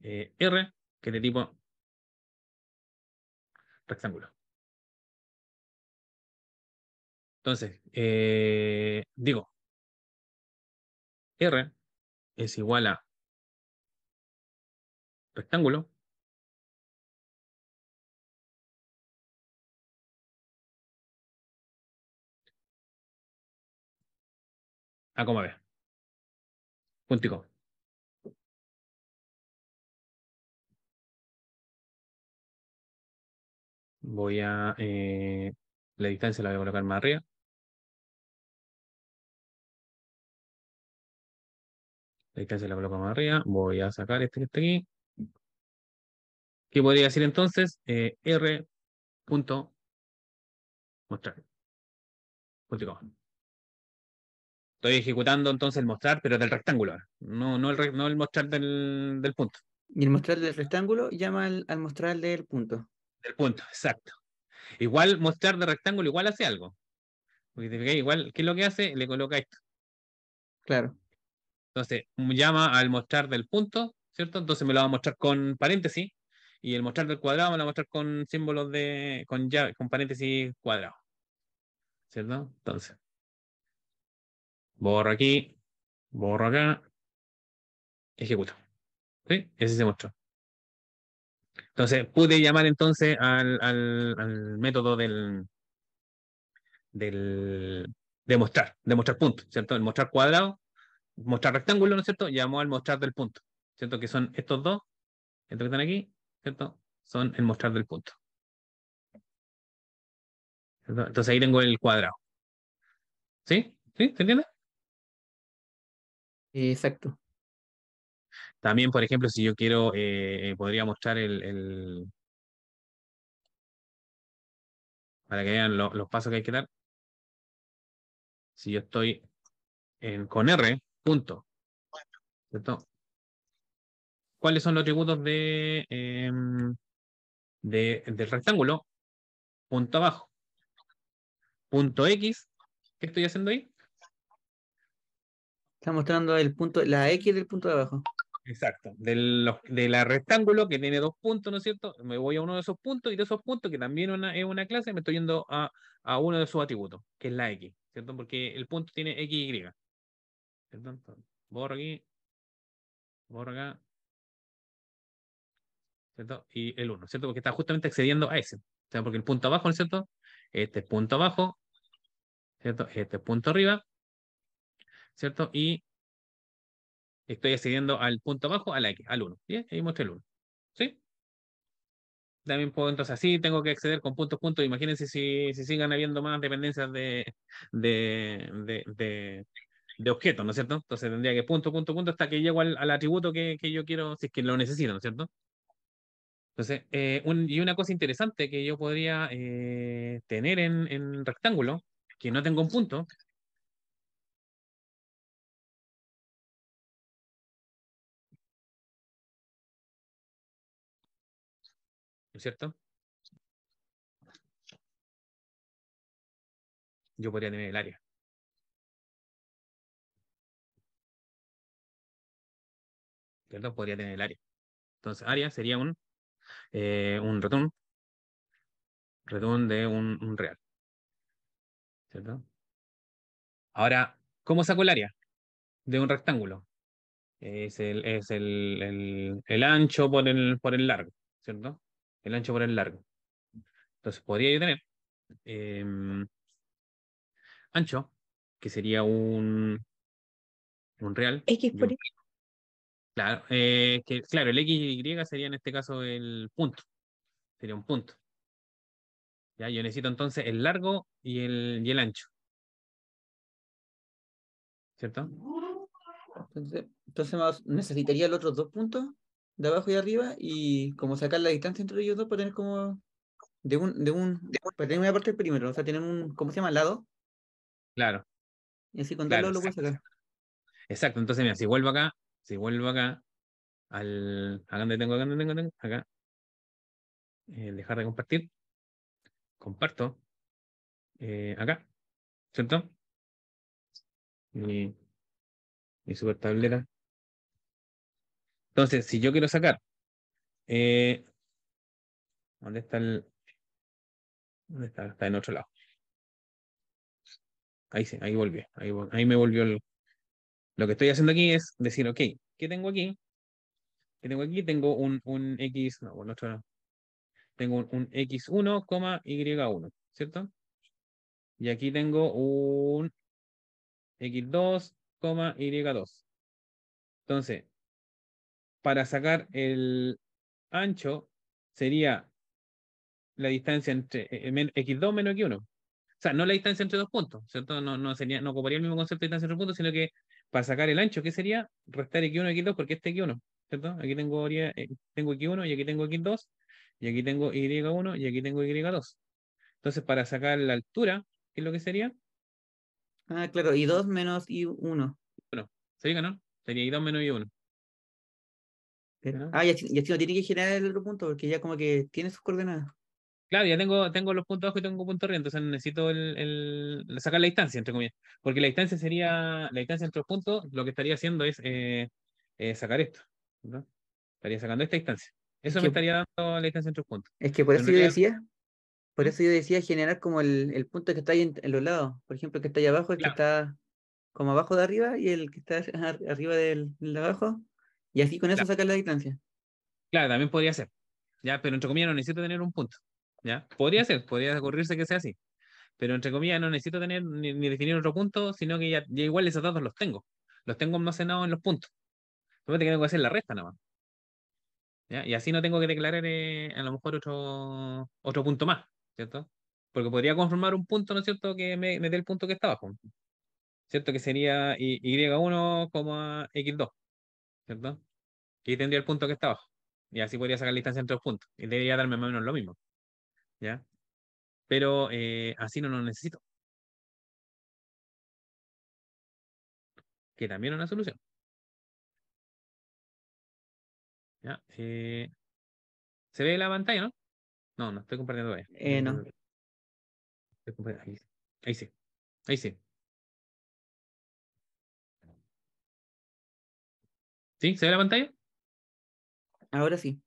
es R, que es de tipo rectángulo. Entonces, digo, R es igual a rectángulo, A, B, punto y coma. La distancia la voy a colocar más arriba. La distancia la coloco más arriba. Voy a sacar este que está aquí. ¿Qué podría decir entonces? R punto mostrar. Punto y coma. Estoy ejecutando entonces el mostrar, pero del rectángulo ahora. No el mostrar del punto. Y el mostrar del rectángulo llama al mostrar del punto. Del punto, exacto. Igual mostrar de rectángulo igual hace algo. Porque te fijas, igual, ¿qué es lo que hace? Le coloca esto. Claro, Entonces, llama al mostrar del punto, ¿cierto? Entonces me lo va a mostrar con paréntesis. Y el mostrar del cuadrado me lo va a mostrar con símbolos con paréntesis cuadrado. ¿Cierto? Entonces, borro aquí, borro acá, ejecuto. ¿Sí? Ese se mostró. Entonces, pude llamar entonces al método del, de mostrar puntos, ¿cierto? El mostrar cuadrado, mostrar rectángulo, ¿no es cierto? Llamó al mostrar del punto, ¿cierto? Que son estos dos, estos que están aquí, ¿cierto? Son el mostrar del punto. ¿Cierto? Entonces ahí tengo el cuadrado. ¿Sí? ¿Sí? ¿Se entiende? exacto. También, por ejemplo, si yo quiero, podría mostrar para que vean los pasos que hay que dar. Si yo estoy con R, punto, ¿cierto? ¿Cuáles son los atributos del rectángulo? Punto abajo. Punto X, ¿qué estoy haciendo ahí? Está mostrando el punto, la X del punto de abajo. Exacto. De la rectángulo que tiene 2 puntos, ¿no es cierto? Me voy a uno de esos puntos y de esos puntos, que también es una clase, me estoy yendo a uno de sus atributos, que es la X, ¿cierto? Porque el punto tiene X, Y, ¿cierto? Entonces, borro aquí, borro acá, ¿cierto? Y el uno, ¿cierto? Porque está justamente accediendo a ese. O sea, porque el punto abajo, ¿no es cierto? Este es punto abajo, ¿cierto? Este es punto arriba, ¿cierto? Y estoy accediendo al punto abajo, a la X, al uno. ¿Bien? Ahí muestra el uno. ¿Sí? También puedo, entonces así tengo que acceder con puntos, puntos. Imagínense si sigan habiendo más dependencias de, de, de, de objetos, ¿no es cierto? Entonces tendría que punto, punto, punto hasta que llego al atributo que yo quiero, si es que lo necesito, ¿no es cierto? Entonces, y una cosa interesante que yo podría tener en rectángulo, que no tengo un punto, ¿no es cierto? Yo podría tener el área, ¿cierto? Podría tener el área. Entonces, área sería un return de un real, ¿cierto? Ahora, ¿cómo saco el área de un rectángulo? Es el ancho por el largo, ¿cierto? El ancho por el largo. Entonces podría yo tener em, ancho, que sería un real. X por Y. Claro, claro, el X y Y sería en este caso el punto, sería un punto. ¿Ya? Yo necesito entonces el largo y el ancho, ¿cierto? Entonces necesitaría los otros dos puntos de abajo y arriba y como sacar la distancia entre ellos dos para tener como para tener una parte del perímetro, o sea, tener un, ¿cómo se llama? Lado, Claro, y así con dos claro, lados lo puedes exacto. sacar. Exacto, entonces mira, si vuelvo acá, acá donde tengo, acá, dejar de compartir, comparto, acá, ¿cierto? Mi, mi super tablera. Entonces, si yo quiero sacar, eh, ¿dónde está ¿dónde está? Está en otro lado. Ahí sí, ahí volvió, ahí me volvió lo que estoy haciendo aquí es decir, ok, ¿qué tengo aquí? ¿Qué tengo aquí? Tengo un X, no, bueno, otro no. Tengo un X1, Y1, ¿cierto? Y aquí tengo un X2, Y2. Entonces, para sacar el ancho, sería la distancia entre X2 menos X1. O sea, no la distancia entre dos puntos, ¿cierto? No ocuparía el mismo concepto de distancia entre puntos, sino que para sacar el ancho, ¿qué sería? Restar X1 X2, porque este X1, ¿cierto? Aquí tengo X1 y aquí tengo X2, y aquí tengo Y1 y aquí tengo Y2. Entonces, para sacar la altura, ¿qué es lo que sería? Ah, claro, y dos menos y uno. Bueno, ¿sería, no? Sería Y2 menos Y1, ¿no? Y así no tiene que generar el otro punto, porque ya como que tiene sus coordenadas. Claro, ya tengo los puntos bajos y tengo puntos arriba, entonces necesito sacar la distancia, entre comillas. Porque la distancia entre los puntos, lo que estaría haciendo es sacar esto, ¿no? Estaría sacando esta distancia. Es Eso me que, estaría dando la distancia entre los puntos. es que por Pero eso en yo realidad, decía, por ¿Mm? eso yo decía generar como el punto que está ahí en los lados. Por ejemplo, el que está ahí abajo, el que Claro, está como abajo de arriba y el que está arriba del de abajo. Y así con eso claro, sacar la distancia. claro, también podría ser, ¿ya? Pero entre comillas no necesito tener un punto, ¿ya? Podría ser, podría ocurrirse que sea así. Pero entre comillas no necesito tener ni definir otro punto, sino que ya igual esos datos los tengo. Los tengo almacenados en los puntos. Solamente que tengo que hacer la resta nada más. ¿Ya? Y así no tengo que declarar a lo mejor otro punto más, ¿cierto? Porque podría conformar un punto, ¿no es cierto?, que me dé el punto que está abajo, ¿cierto? Que sería Y1, X2, ¿cierto? Y ahí tendría el punto que está abajo. Y así podría sacar la distancia entre los puntos. Y debería darme más o menos lo mismo, ¿ya? pero así no lo necesito, que también es una solución. ¿Ya? ¿Se ve la pantalla, no? No, no estoy compartiendo todavía. No. Ahí, ahí sí, ahí sí. ¿Sí? ¿Se ve la pantalla? Ahora sí.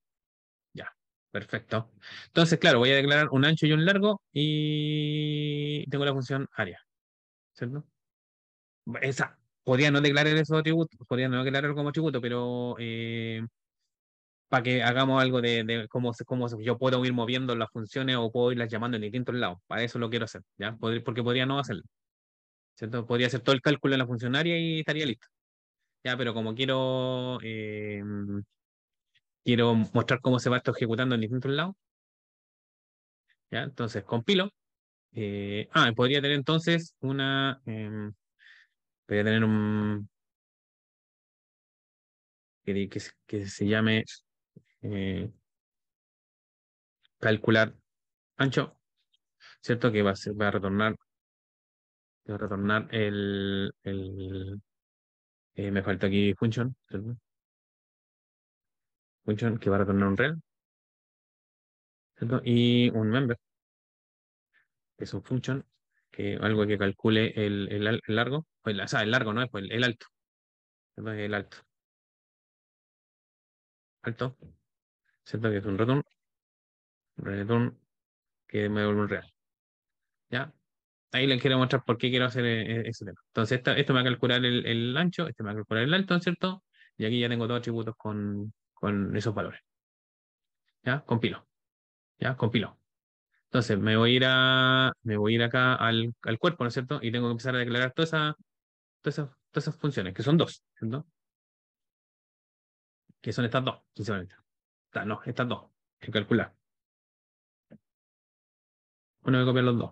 Ya, perfecto. Entonces, claro, voy a declarar un ancho y un largo y tengo la función área, ¿cierto? Esa, podría no declarar esos atributos, podría no declararlo como atributo, pero para que hagamos algo de cómo yo puedo ir moviendo las funciones o puedo irlas llamando en distintos lados. Para eso lo quiero hacer, ¿ya? Porque podría no hacerlo, ¿cierto? Podría hacer todo el cálculo en la funcionaria y estaría listo. Ya, pero como quiero mostrar cómo se va esto ejecutando en distintos lados, ¿ya? Entonces compilo. Podría tener entonces podría tener un, que se llame eh, calcular ancho, ¿cierto? Que va a retornar me falta aquí function, ¿cierto? Function que va a retornar un rel, ¿cierto? Y un member, que es un function, algo que calcule el largo, o sea, el largo no es pues, el alto, ¿cierto? El alto, ¿cierto? Que es un return que me devuelve un real, ¿ya? Ahí les quiero mostrar por qué quiero hacer ese tema. Entonces, esto me va a calcular el ancho, este me va a calcular el alto, ¿cierto? Y aquí ya tengo dos atributos con esos valores. ¿Ya? Compilo. ¿Ya? Compilo. Entonces, me voy a ir acá al cuerpo, ¿no es cierto? Y tengo que empezar a declarar todas esas funciones, que son dos, ¿cierto? Que son estas dos, principalmente. No, estas dos, que calcular. Uno voy a copiar los dos.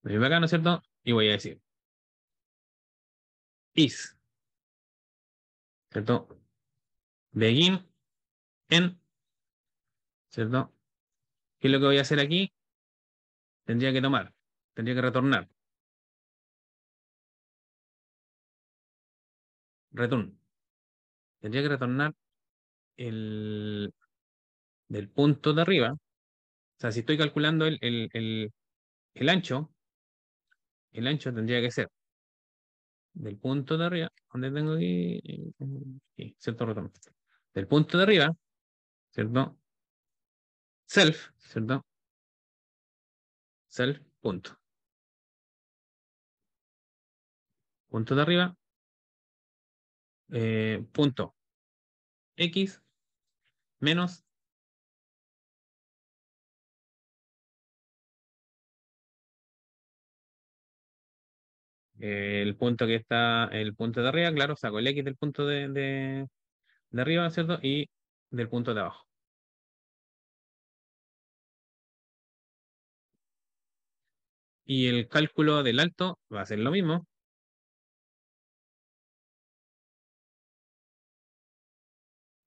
Me voy acá, ¿no es cierto? Y voy a decir is, ¿cierto? Begin en, ¿cierto? ¿Qué es lo que voy a hacer aquí? Tendría que retornar, return. Tendría que retornar el del punto de arriba. O sea, si estoy calculando el ancho, el ancho tendría que ser del punto de arriba, donde tengo aquí, ¿cierto? Retorno. Del punto de arriba, ¿cierto? Self, ¿cierto? Self, punto. Punto de arriba, punto X menos el punto de arriba, claro, saco el X del punto de arriba, ¿cierto? Y del punto de abajo. Y el cálculo del alto va a ser lo mismo.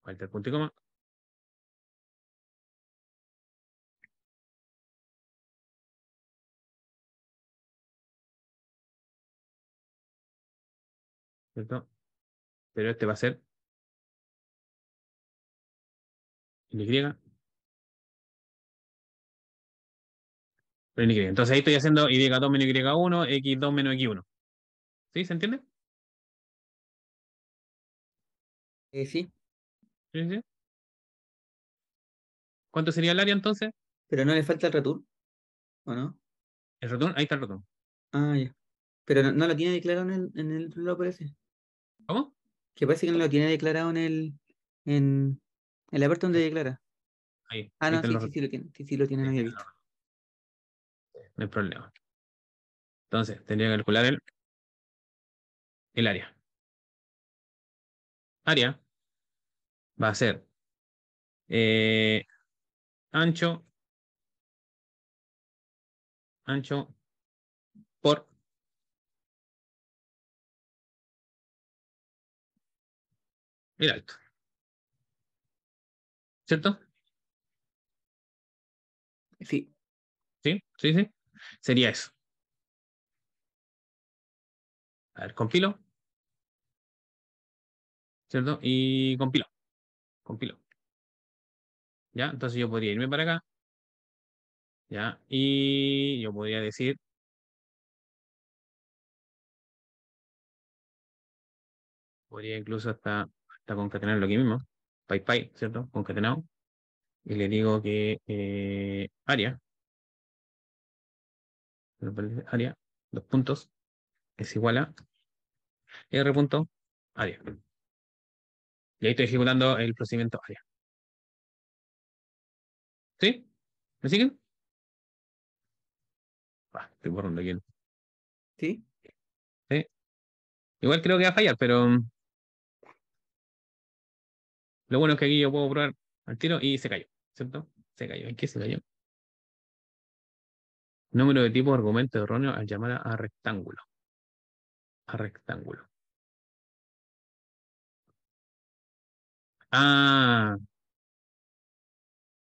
Falta el punto y coma, ¿cierto? Pero este va a ser el Y, pero el Y. Entonces ahí estoy haciendo Y2 menos Y1, X2 menos X1. ¿Sí? ¿Se entiende? Sí, Sí, sí. ¿Cuánto sería el área entonces? pero no le falta el return, ¿o no? El retorno, ahí está el retorno. Ah, ya. Pero no lo tiene declarado en el otro lado, parece. ¿Cómo? Que parece que no lo tiene declarado en la parte donde declara. Ah, Ahí no, están sí, los sí, sí retornos. lo tiene. Sí, sí lo tiene, no había visto. No hay problema. Entonces, tendría que calcular el área. Área va a ser eh, ancho, ancho por el alto. ¿Cierto? Sí. ¿Sí? ¿Sí, sí? Sería eso. A ver, compilo, ¿cierto? Y compilo, compilo. ¿Ya? Entonces yo podría irme para acá, ¿ya? Y yo podría decir, podría incluso hasta concatenarlo aquí mismo. PyPy, ¿cierto? Concatenado. Y le digo que área, área, dos puntos, es igual a R punto área. Y ahí estoy ejecutando el procedimiento área. ¿Sí? ¿Me siguen? Estoy borrando aquí. ¿Sí? ¿Sí? Igual creo que va a fallar, pero lo bueno es que aquí yo puedo probar al tiro y se cayó, ¿cierto? Se cayó. ¿En qué se cayó? Número de tipo argumento erróneo al llamar a rectángulo. A rectángulo. Ah,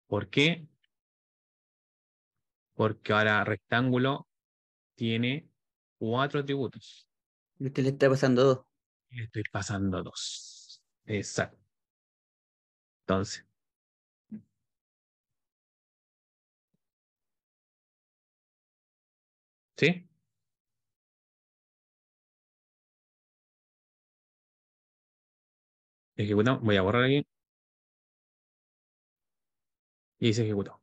¿por qué? Porque ahora rectángulo tiene 4 atributos. Y usted le está pasando 2. Y le estoy pasando 2. Exacto. Entonces, ¿sí? Ejecutamos. Voy a borrar aquí. Y se ejecutó.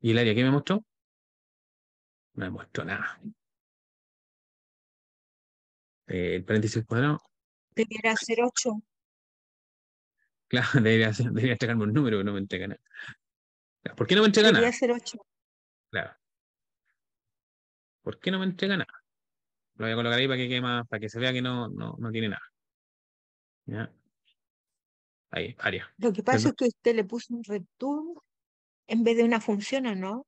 ¿Y el área qué me mostró? No me mostró nada. El paréntesis cuadrado. Debiera ser 8. Claro, debería entregarme un número que no me entrega nada. ¿Por qué no me entrega Debería nada? ser 8. Claro. ¿Por qué no me entrega nada? Lo voy a colocar ahí para que quede más, para que se vea que no tiene nada. ¿Ya? Ahí, área. Lo que pasa ¿Cierto? es que usted le puso un return en vez de una función, ¿o no?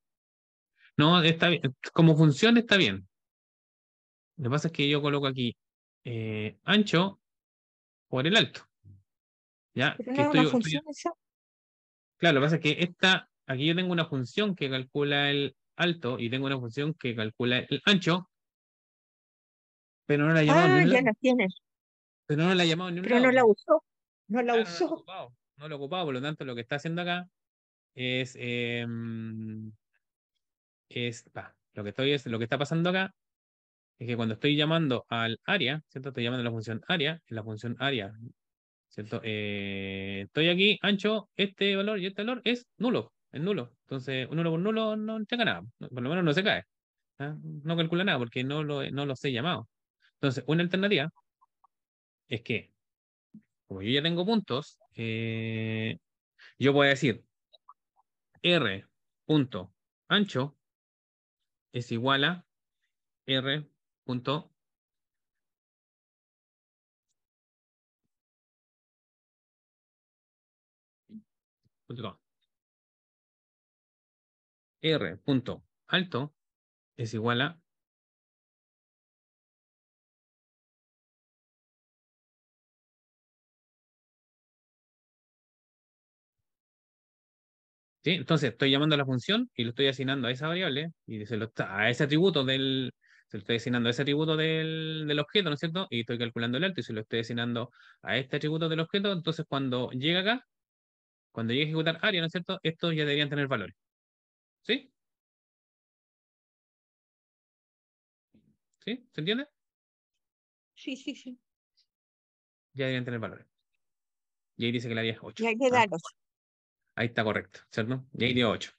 No, está bien. Como funciona está bien. Lo que pasa es que yo coloco aquí ancho por el alto. ¿Ya? Pero Que no es una función esa. claro, lo que pasa es que aquí yo tengo una función que calcula el alto y tengo una función que calcula el ancho, pero no la he llamado ni Ah, un ya lado. la tienes. Pero no la he llamado ni un Pero no lado. la usó. No la Claro, no lo he usó. ocupado. No lo he ocupado, por lo tanto, lo que está haciendo acá es, lo que está pasando acá es que cuando estoy llamando al área, ¿cierto? Estoy llamando a la función área, en la función área, ¿cierto? Estoy aquí, ancho, este valor y este valor es nulo. Entonces, un nulo por nulo no entrega nada, por lo menos no se cae. ¿Ah? No calcula nada porque no lo sé llamado. Entonces, una alternativa es que, como yo ya tengo puntos, yo voy a decir r punto ancho es igual a r punto punto r punto alto es igual a, ¿sí? Entonces estoy llamando a la función y lo estoy asignando a esa variable y a ese atributo se lo estoy asignando a ese atributo del objeto, ¿no es cierto? Y estoy calculando el alto y se lo estoy asignando a este atributo del objeto, entonces cuando llegue a ejecutar área, ¿no es cierto? Estos ya deberían tener valores, ¿sí? ¿Sí? ¿Se entiende? Sí, sí, sí. Ya deberían tener valores. Y ahí dice que el área es Y 8. hay que darlos. Ahí está correcto, ¿cierto? Y ahí dio 8.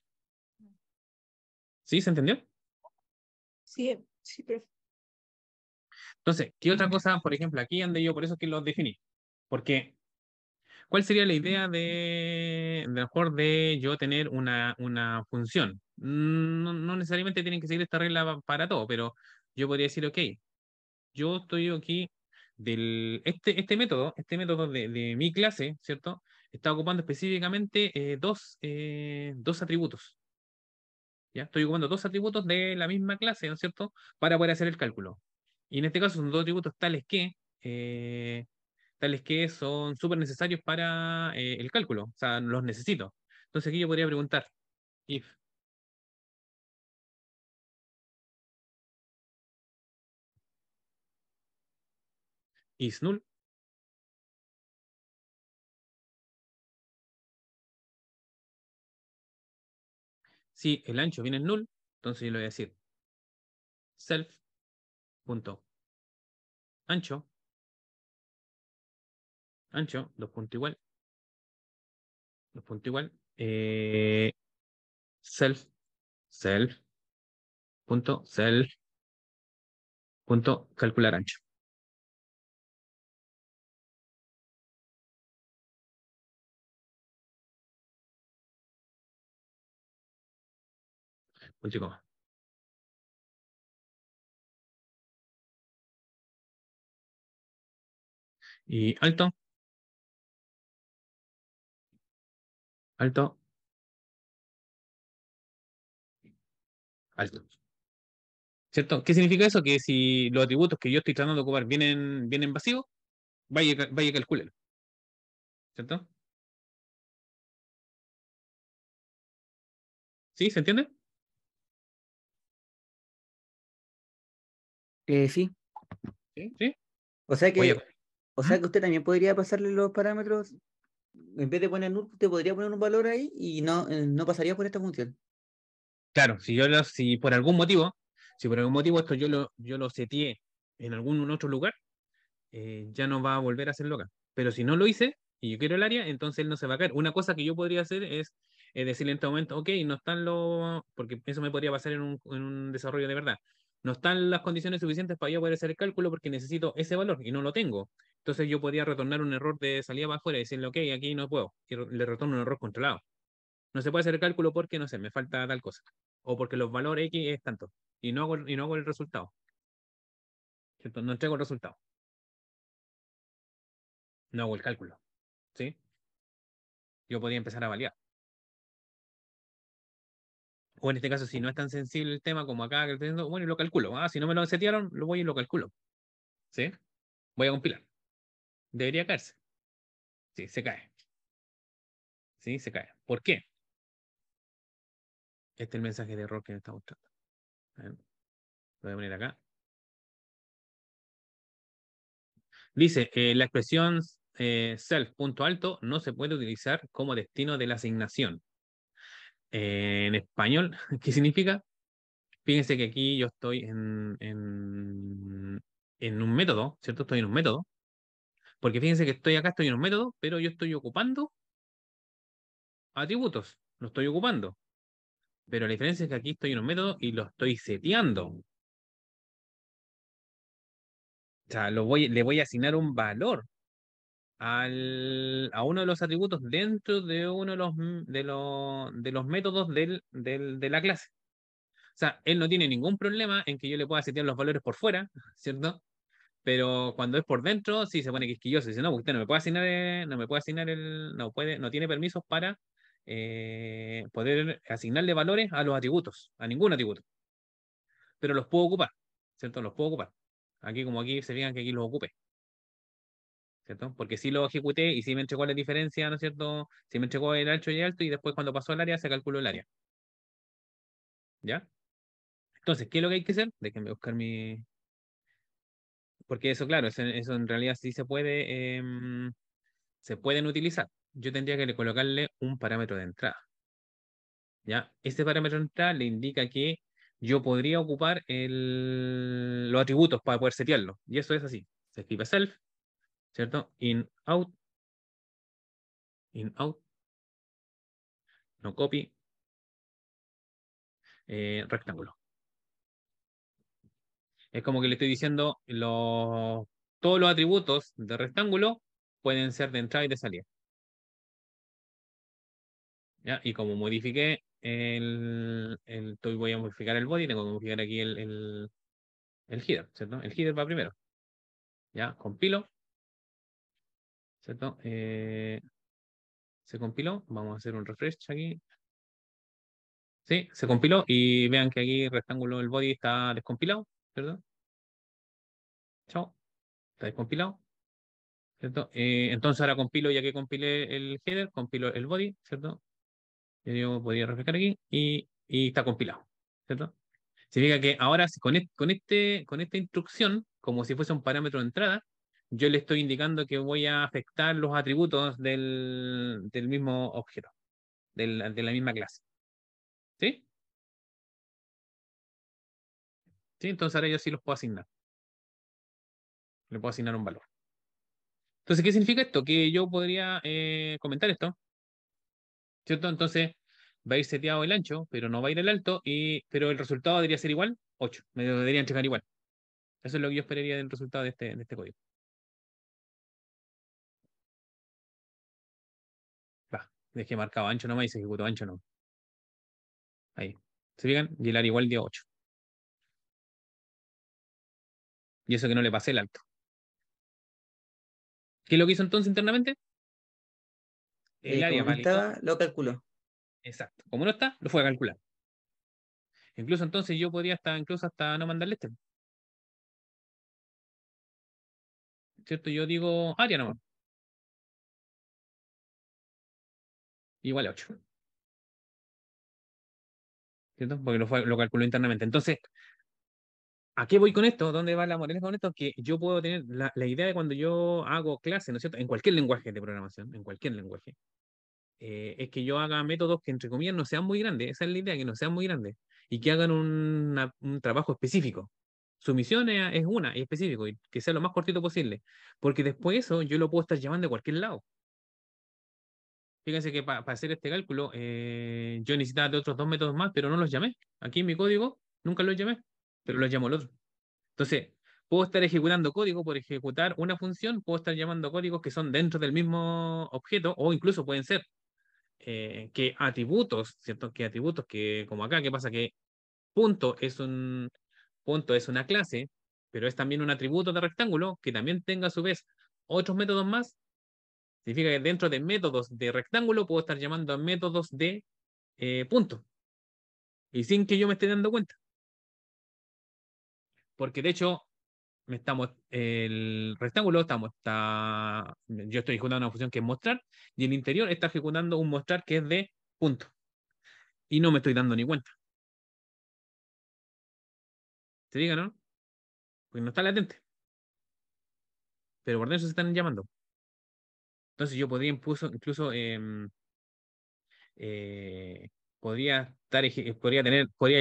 ¿Sí? ¿Se entendió? Sí, sí, profe. Entonces, ¿qué otra cosa, por ejemplo, aquí donde yo, por eso es que los definí? Porque, ¿cuál sería la idea de mejor de yo tener una función? No necesariamente tienen que seguir esta regla para todo, pero yo podría decir, ok, yo estoy aquí este método de mi clase, ¿cierto? Está ocupando específicamente dos atributos. ¿Ya? Estoy ocupando dos atributos de la misma clase, ¿no es cierto? Para poder hacer el cálculo. Y en este caso son dos atributos tales que son súper necesarios para el cálculo. O sea, los necesito. Entonces aquí yo podría preguntar, if is null, si el ancho viene en null, entonces yo le voy a decir self punto ancho, ancho, dos puntos igual, dos puntos igual, self, self, self, calcular ancho. Punto y coma. Y alto, alto, alto. ¿Cierto? ¿Qué significa eso? Que si los atributos que yo estoy tratando de ocupar vienen vacíos, vaya y calcúlelo. ¿Cierto? ¿Sí? ¿Se entiende? Sí. Sí. ¿Sí? O sea Oye, que, o sea que usted también podría pasarle los parámetros, en vez de poner null, usted podría poner un valor ahí y no pasaría por esta función. claro, si por algún motivo, si por algún motivo esto yo lo seteé en algún otro lugar, ya no va a volver a hacerlo acá. Pero si no lo hice y yo quiero el área, entonces él no se va a caer. Una cosa que yo podría hacer es decirle en este momento, ok, no están los, porque eso me podría pasar en un desarrollo de verdad. No están las condiciones suficientes para yo poder hacer el cálculo porque necesito ese valor y no lo tengo. Entonces yo podría retornar un error de salida para afuera y decirle, ok, aquí no puedo. Y le retorno un error controlado. No se puede hacer el cálculo porque, no sé, me falta tal cosa. O porque los valores X es tanto. Y no hago el resultado. ¿Cierto? No entrego el resultado. No hago el cálculo. ¿Sí? Yo podría empezar a validar. O en este caso, si no es tan sensible el tema como acá, que estoy diciendo, bueno, y lo calculo. Si no me lo setearon, lo voy y lo calculo. ¿Sí? Voy a compilar. Debería caerse. Sí, se cae. Sí, se cae. ¿Por qué? Este es el mensaje de error que me está mostrando. A ver, lo voy a poner acá. Dice, la expresión self.alto no se puede utilizar como destino de la asignación. En español, ¿qué significa? Fíjense que aquí yo estoy en un método, ¿cierto? Estoy en un método. Porque fíjense que estoy en un método, pero yo estoy ocupando atributos. Lo estoy ocupando. Pero la diferencia es que aquí estoy en un método y lo estoy seteando. O sea, le voy a asignar un valor a uno de los atributos dentro de uno de los métodos de la clase. O sea, él no tiene ningún problema en que yo le pueda setear los valores por fuera, ¿cierto? Pero cuando es por dentro, sí se pone quisquilloso. Dice, no, porque usted no me puede asignar, no me puede asignar no tiene permisos para poder asignarle valores a los atributos, a ningún atributo. Pero los puedo ocupar, ¿cierto? Los puedo ocupar. Aquí, como aquí se fijan que aquí los ocupé, ¿cierto? Porque sí lo ejecuté y sí me entregó la diferencia, ¿no es cierto? Sí me entregó el ancho y alto y después cuando pasó al área se calculó el área, ¿ya? Entonces, ¿qué es lo que hay que hacer? Déjenme buscar mi... Porque eso, claro, eso en realidad sí se pueden utilizar. Yo tendría que colocarle un parámetro de entrada, ¿ya? Este parámetro de entrada le indica que yo podría ocupar los atributos para poder setearlo. Y eso es así. Se escribe self, ¿cierto? In, out, no copy, rectángulo. Es como que le estoy diciendo todos los atributos de rectángulo pueden ser de entrada y de salida. ¿Ya? Y como modifiqué voy a modificar el body, tengo que modificar aquí el header, ¿cierto? El header va primero. ¿Ya? Compilo, ¿cierto? Se compiló. Vamos a hacer un refresh aquí. Sí, se compiló y vean que aquí el rectángulo del body está descompilado, ¿cierto? Chao, está descompilado, ¿cierto? Entonces ahora compilo, ya que compilé el header, compilo el body, ¿cierto? Yo podría refrescar aquí y está compilado, ¿cierto? Significa que ahora con esta instrucción, como si fuese un parámetro de entrada, yo le estoy indicando que voy a afectar los atributos del mismo objeto, de la misma clase. ¿Sí? ¿Sí? Entonces ahora yo sí los puedo asignar. Le puedo asignar un valor. Entonces, ¿qué significa esto? Que yo podría comentar esto, ¿cierto? Entonces va a ir seteado el ancho, pero no va a ir el alto, pero el resultado debería ser igual, 8. Me lo debería entregar igual. Eso es lo que yo esperaría del resultado de este código. Va, dejé marcado ancho nomás y se ejecutó ancho no. Ahí. ¿Se fijan? Y el área igual dio 8. Y eso que no le pasé el alto. ¿Qué es lo que hizo entonces internamente? El área Como no validó. estaba, lo calculó. Exacto. Como no está, lo fue a calcular. Incluso entonces yo podría incluso hasta no mandarle este. ¿Cierto? Yo digo área nomás. Igual a 8. ¿Cierto? Porque lo calculó internamente. Entonces, ¿a qué voy con esto? ¿Dónde va la moraleja con esto? Que yo puedo tener la idea de cuando yo hago clase, ¿no es cierto? En cualquier lenguaje de programación, en cualquier lenguaje, es que yo haga métodos que, entre comillas, no sean muy grandes. Esa es la idea, que no sean muy grandes. Y que hagan un trabajo específico. Su misión es una, y específico, y que sea lo más cortito posible. Porque después eso yo lo puedo estar llamando de cualquier lado. Fíjense que para hacer este cálculo, yo necesitaba de otros dos métodos más, pero no los llamé. Aquí en mi código nunca los llamé, pero los llamo el otro. Entonces, puedo estar ejecutando código por ejecutar una función, puedo estar llamando códigos que son dentro del mismo objeto, o incluso pueden ser que atributos, ¿cierto? Que atributos que, como acá, ¿qué pasa? Que punto es punto es una clase, pero es también un atributo de rectángulo que también tenga a su vez otros métodos más. Significa que dentro de métodos de rectángulo puedo estar llamando a métodos de punto y sin que yo me esté dando cuenta. Porque de hecho, el rectángulo yo estoy ejecutando una función que es mostrar y el interior está ejecutando un mostrar que es de punto y no me estoy dando ni cuenta. ¿Se diga, no? Porque no está latente, pero por eso se están llamando. Entonces yo podría incluso eh, podría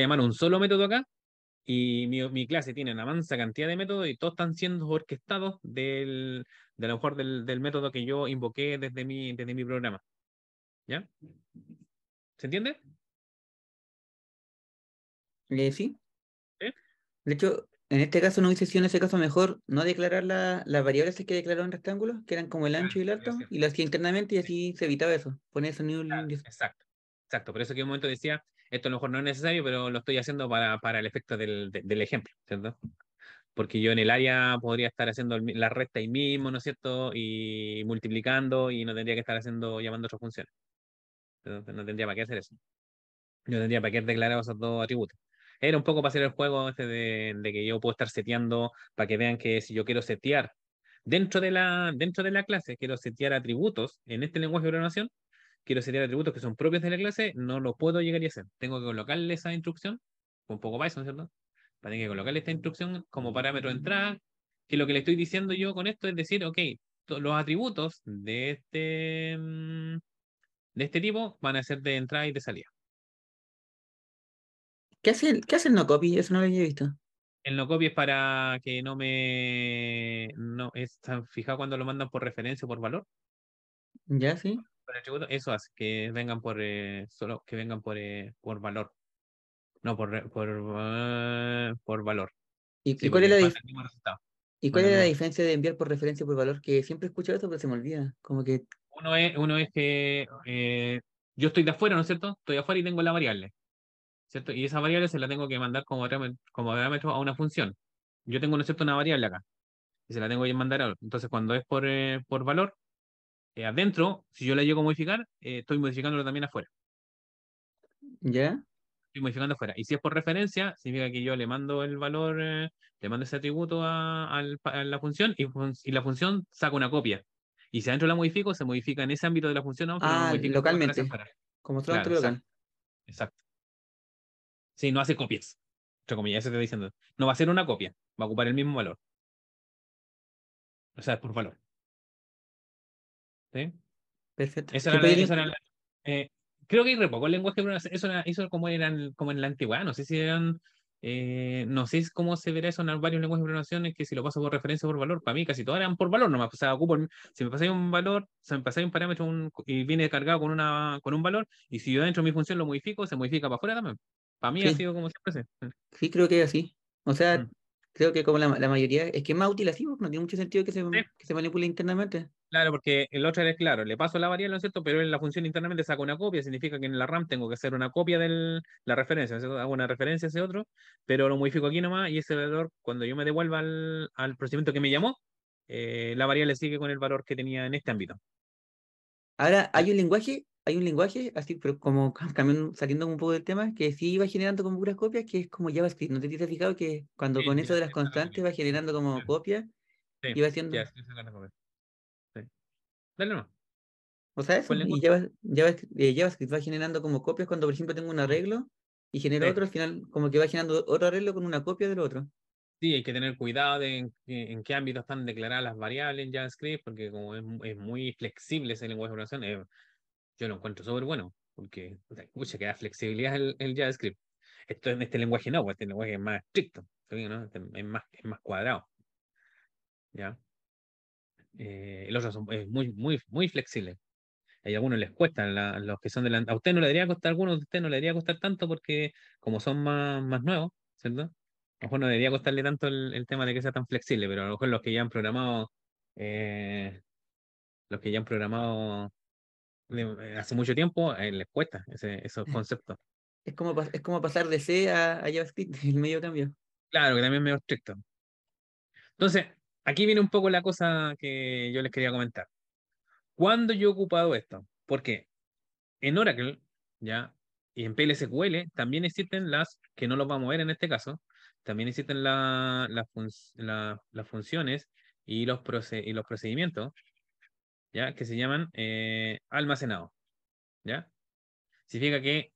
llamar un solo método acá y mi clase tiene una mansa cantidad de métodos y todos están siendo orquestados de a lo mejor del método que yo invoqué desde mi programa. ¿Ya? ¿Se entiende? Sí. ¿Sí? De hecho, en este caso no hubiese sido en ese caso mejor no declarar las variables que declararon en rectángulos, que eran como el Claro, ancho y el podría alto, ser. y las hacía internamente y Sí, así se evitaba eso. Poner eso claro, en exacto. Exacto. Por eso que en un momento decía, esto a lo mejor no es necesario, pero lo estoy haciendo para el efecto del ejemplo, ¿cierto? Porque yo en el área podría estar haciendo la resta ahí mismo, ¿no es cierto? Y multiplicando y no tendría que estar llamando otras funciones. Entonces, no tendría para qué hacer eso. Yo tendría para qué declarar esos dos atributos. Era un poco para hacer el juego este de que yo puedo estar seteando para que vean que si yo quiero setear dentro de la clase, quiero setear atributos en este lenguaje de programación, quiero setear atributos que son propios de la clase, no lo puedo llegar y hacer. Tengo que colocarle esa instrucción, un poco Python, ¿cierto? Para que colocarle esta instrucción como parámetro de entrada, que lo que le estoy diciendo yo con esto es decir, ok, los atributos de este tipo van a ser de entrada y de salida. qué hace el no copy? Eso no lo había visto. El no copy es para que no están fijados cuando lo mandan por referencia o por valor. ¿Ya, sí? Por atributo, eso hace que vengan solo que vengan por valor, no por valor. ¿Y Sí, cuál es porque manda el mismo resultado. y cuál Manda el es la mismo resultado. diferencia de enviar por referencia por valor? Que siempre he escuchado eso, pero se me olvida. Como que, Uno es que yo estoy de afuera, ¿no es cierto? Estoy afuera y tengo la variable, ¿cierto? Y esa variable se la tengo que mandar como parámetro a una función. Yo tengo, ¿no es cierto?, una variable acá y se la tengo que mandar ahora. Entonces, cuando es por valor, adentro, si yo la llego a modificar, estoy modificándolo también afuera. ¿ya? Estoy modificando afuera. Y si es por referencia, significa que yo le mando el valor, le mando ese atributo a la función y la función saca una copia. Y si adentro la modifico, se modifica en ese ámbito de la función, no, pero no lo Ah, modifica en todo lo que hace localmente. afuera. como Claro, solamente lo local. exacto. Sí, no hace copias. Entre comillas, eso te estoy diciendo. No va a ser una copia, va a ocupar el mismo valor. O sea, por valor. ¿Sí? Perfecto. Esa Sí, era pues, esa era eh, creo que hay re poco el lenguaje de programación. Eso como eran como en la antigüedad. No sé si eran. No sé cómo se verá eso en varios lenguajes de programación. Es que si lo paso por referencia o por valor, para mí casi todos eran por valor nomás. O sea, si me pasáis un valor, si me pasáis un parámetro y viene cargado con un valor, y si yo dentro de mi función lo modifico, se modifica para afuera también. Para mí ha sí, sido como siempre. sí, creo que es así. O sea, Mm. creo que como la mayoría, es que es más útil así, porque no tiene mucho sentido Sí, que se manipule internamente. claro, porque el otro es claro, le paso la variable, ¿no es cierto? Pero en la función internamente saco una copia, significa que en la RAM tengo que hacer una copia de la referencia, ¿no es cierto? Hago una referencia a ese otro, pero lo modifico aquí nomás y ese valor, cuando yo me devuelva al procedimiento que me llamó, la variable sigue con el valor que tenía en este ámbito. Ahora, ¿Ya? hay un lenguaje, así, pero como cambiando, saliendo un poco del tema, que sí va generando como puras copias, que es como JavaScript. ¿No te has fijado que cuando Sí, con eso ya, de las esa es la constantes copia. va generando como copias Sí, y va haciendo? ya, esa es la copia. Sí. Dale no. O sea, ¿Cuál eso, y lenguaje? JavaScript va generando como copias cuando, por ejemplo, tengo un Mm, arreglo y genero sí. otro, al final como que va generando otro arreglo con una copia del otro. Sí, hay que tener cuidado de en qué ámbito están declaradas las variables en JavaScript, porque como es muy flexible ese lenguaje de programación, yo lo encuentro súper bueno, porque, o sea, pucha, que da flexibilidad el JavaScript. En este lenguaje no, pues este lenguaje es más estricto, ¿sí? ¿No? Es más cuadrado, ¿ya? El otro es muy, muy, muy flexible. Hay algunos les cuesta, los que son a usted no le debería costar, a algunos de ustedes no le debería costar tanto porque como son más nuevos, ¿cierto? A lo mejor no debería costarle tanto el tema de que sea tan flexible, pero a lo mejor eh, los que ya han programado hace mucho tiempo, les cuesta esos conceptos. Es como pasar de C a JavaScript, el medio cambio. Claro, que también es medio estricto. Entonces, aquí viene un poco la cosa que yo les quería comentar. ¿Cuándo yo he ocupado esto? Porque en Oracle, ya, y en PLSQL también existen que no los vamos a ver en este caso, también existen las funciones y los procedimientos, ya, que se llaman almacenados, ¿ya? Significa que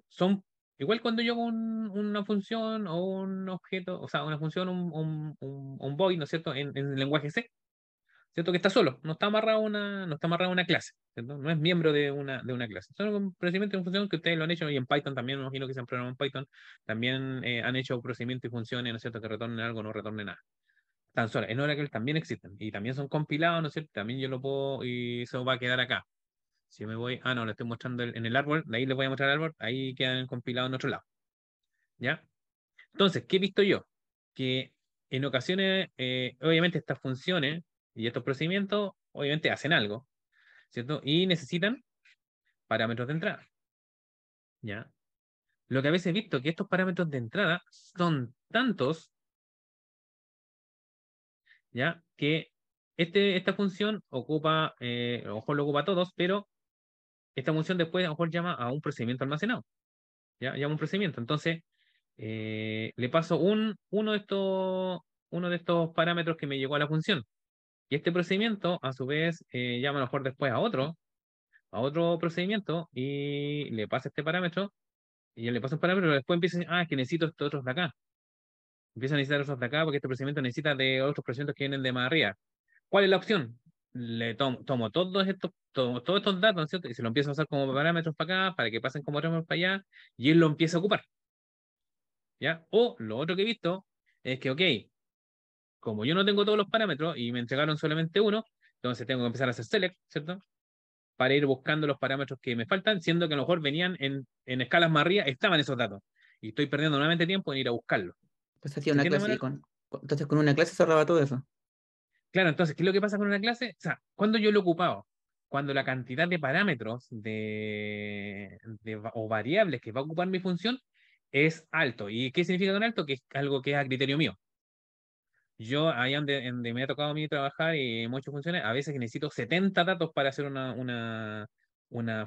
son igual cuando yo hago una función o un objeto, o sea, una función, un void, ¿no es cierto? En el lenguaje C, ¿cierto? Que está solo, no está amarrado a una clase, ¿cierto? No es miembro de una clase. Son un procedimiento de función que ustedes lo han hecho y en Python también, me imagino que se han programado en Python, también han hecho procedimientos y funciones, ¿no es cierto? Que retornen algo, no retornen nada. Tan solo, en Oracle también existen y también son compilados, ¿no es cierto? También yo lo puedo y eso va a quedar acá. Si yo me voy, no, le estoy mostrando en el árbol, de ahí les voy a mostrar el árbol, ahí quedan compilados en otro lado, ¿ya? Entonces, ¿qué he visto yo? Que en ocasiones, obviamente estas funciones y estos procedimientos, obviamente hacen algo, ¿cierto? Y necesitan parámetros de entrada, ¿ya? Lo que a veces he visto que estos parámetros de entrada son tantos, ¿ya? Que esta función ocupa, a lo mejor lo ocupa a todos, pero esta función después a lo mejor llama a un procedimiento almacenado, ¿ya? Llama un procedimiento. Entonces, le paso uno de estos parámetros que me llegó a la función. Y este procedimiento, a su vez, llama a lo mejor después a otro procedimiento y le pasa este parámetro y él le pasa un parámetro, pero después empieza a decir, es que necesito estos otros de acá. Empieza a necesitar otros de acá porque este procedimiento necesita de otros procedimientos que vienen de más arriba. ¿Cuál es la opción? Le tomo todos estos datos, ¿no es cierto? Y se lo empiezo a usar como parámetros para acá, para que pasen como parámetros para allá, y él lo empieza a ocupar. ¿Ya? O lo otro que he visto es que, ok, como yo no tengo todos los parámetros y me entregaron solamente uno, entonces tengo que empezar a hacer select, ¿cierto? Para ir buscando los parámetros que me faltan, siendo que a lo mejor venían en escalas más arriba, estaban esos datos. Y estoy perdiendo nuevamente tiempo en ir a buscarlos. Entonces hacía ¿Se una entiende, clase y Manuel? entonces con una clase cerraba todo eso. Claro, entonces, ¿qué es lo que pasa con una clase? O sea, ¿cuándo yo lo he ocupado? Cuando la cantidad de parámetros o variables que va a ocupar mi función es alto. ¿Y qué significa con alto? Que es algo que es a criterio mío. Yo, ahí donde me ha tocado a mí trabajar y muchas funciones, a veces necesito 70 datos para hacer una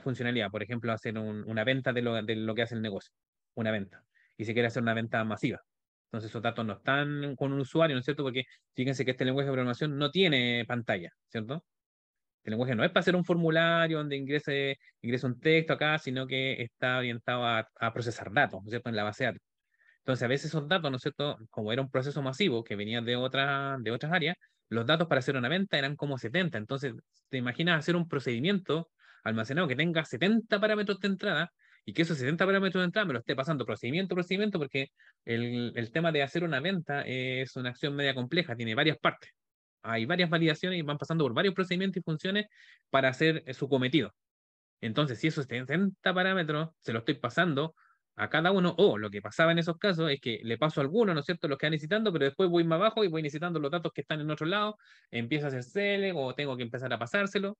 funcionalidad. Por ejemplo, hacer una venta de lo que hace el negocio. Una venta. Y se quiere hacer una venta masiva. Entonces, esos datos no están con un usuario, ¿no es cierto? Porque fíjense que este lenguaje de programación no tiene pantalla, ¿cierto? El lenguaje no es para hacer un formulario donde ingrese un texto acá, sino que está orientado a procesar datos, ¿no es cierto? En la base de datos. Entonces, a veces esos datos, ¿no es cierto? Como era un proceso masivo que venía de otras áreas, los datos para hacer una venta eran como 70. Entonces, te imaginas hacer un procedimiento almacenado que tenga 70 parámetros de entrada y que esos 70 parámetros de entrada me lo esté pasando procedimiento, procedimiento, porque el tema de hacer una venta es una acción media compleja, tiene varias partes. Hay varias validaciones y van pasando por varios procedimientos y funciones para hacer su cometido. Entonces, si esos 70 parámetros se los estoy pasando a cada uno, o lo que pasaba en esos casos es que le paso a alguno, ¿no es cierto?, los que van necesitando, pero después voy más abajo y voy necesitando los datos que están en otro lado, empiezo a hacer select o tengo que empezar a pasárselo,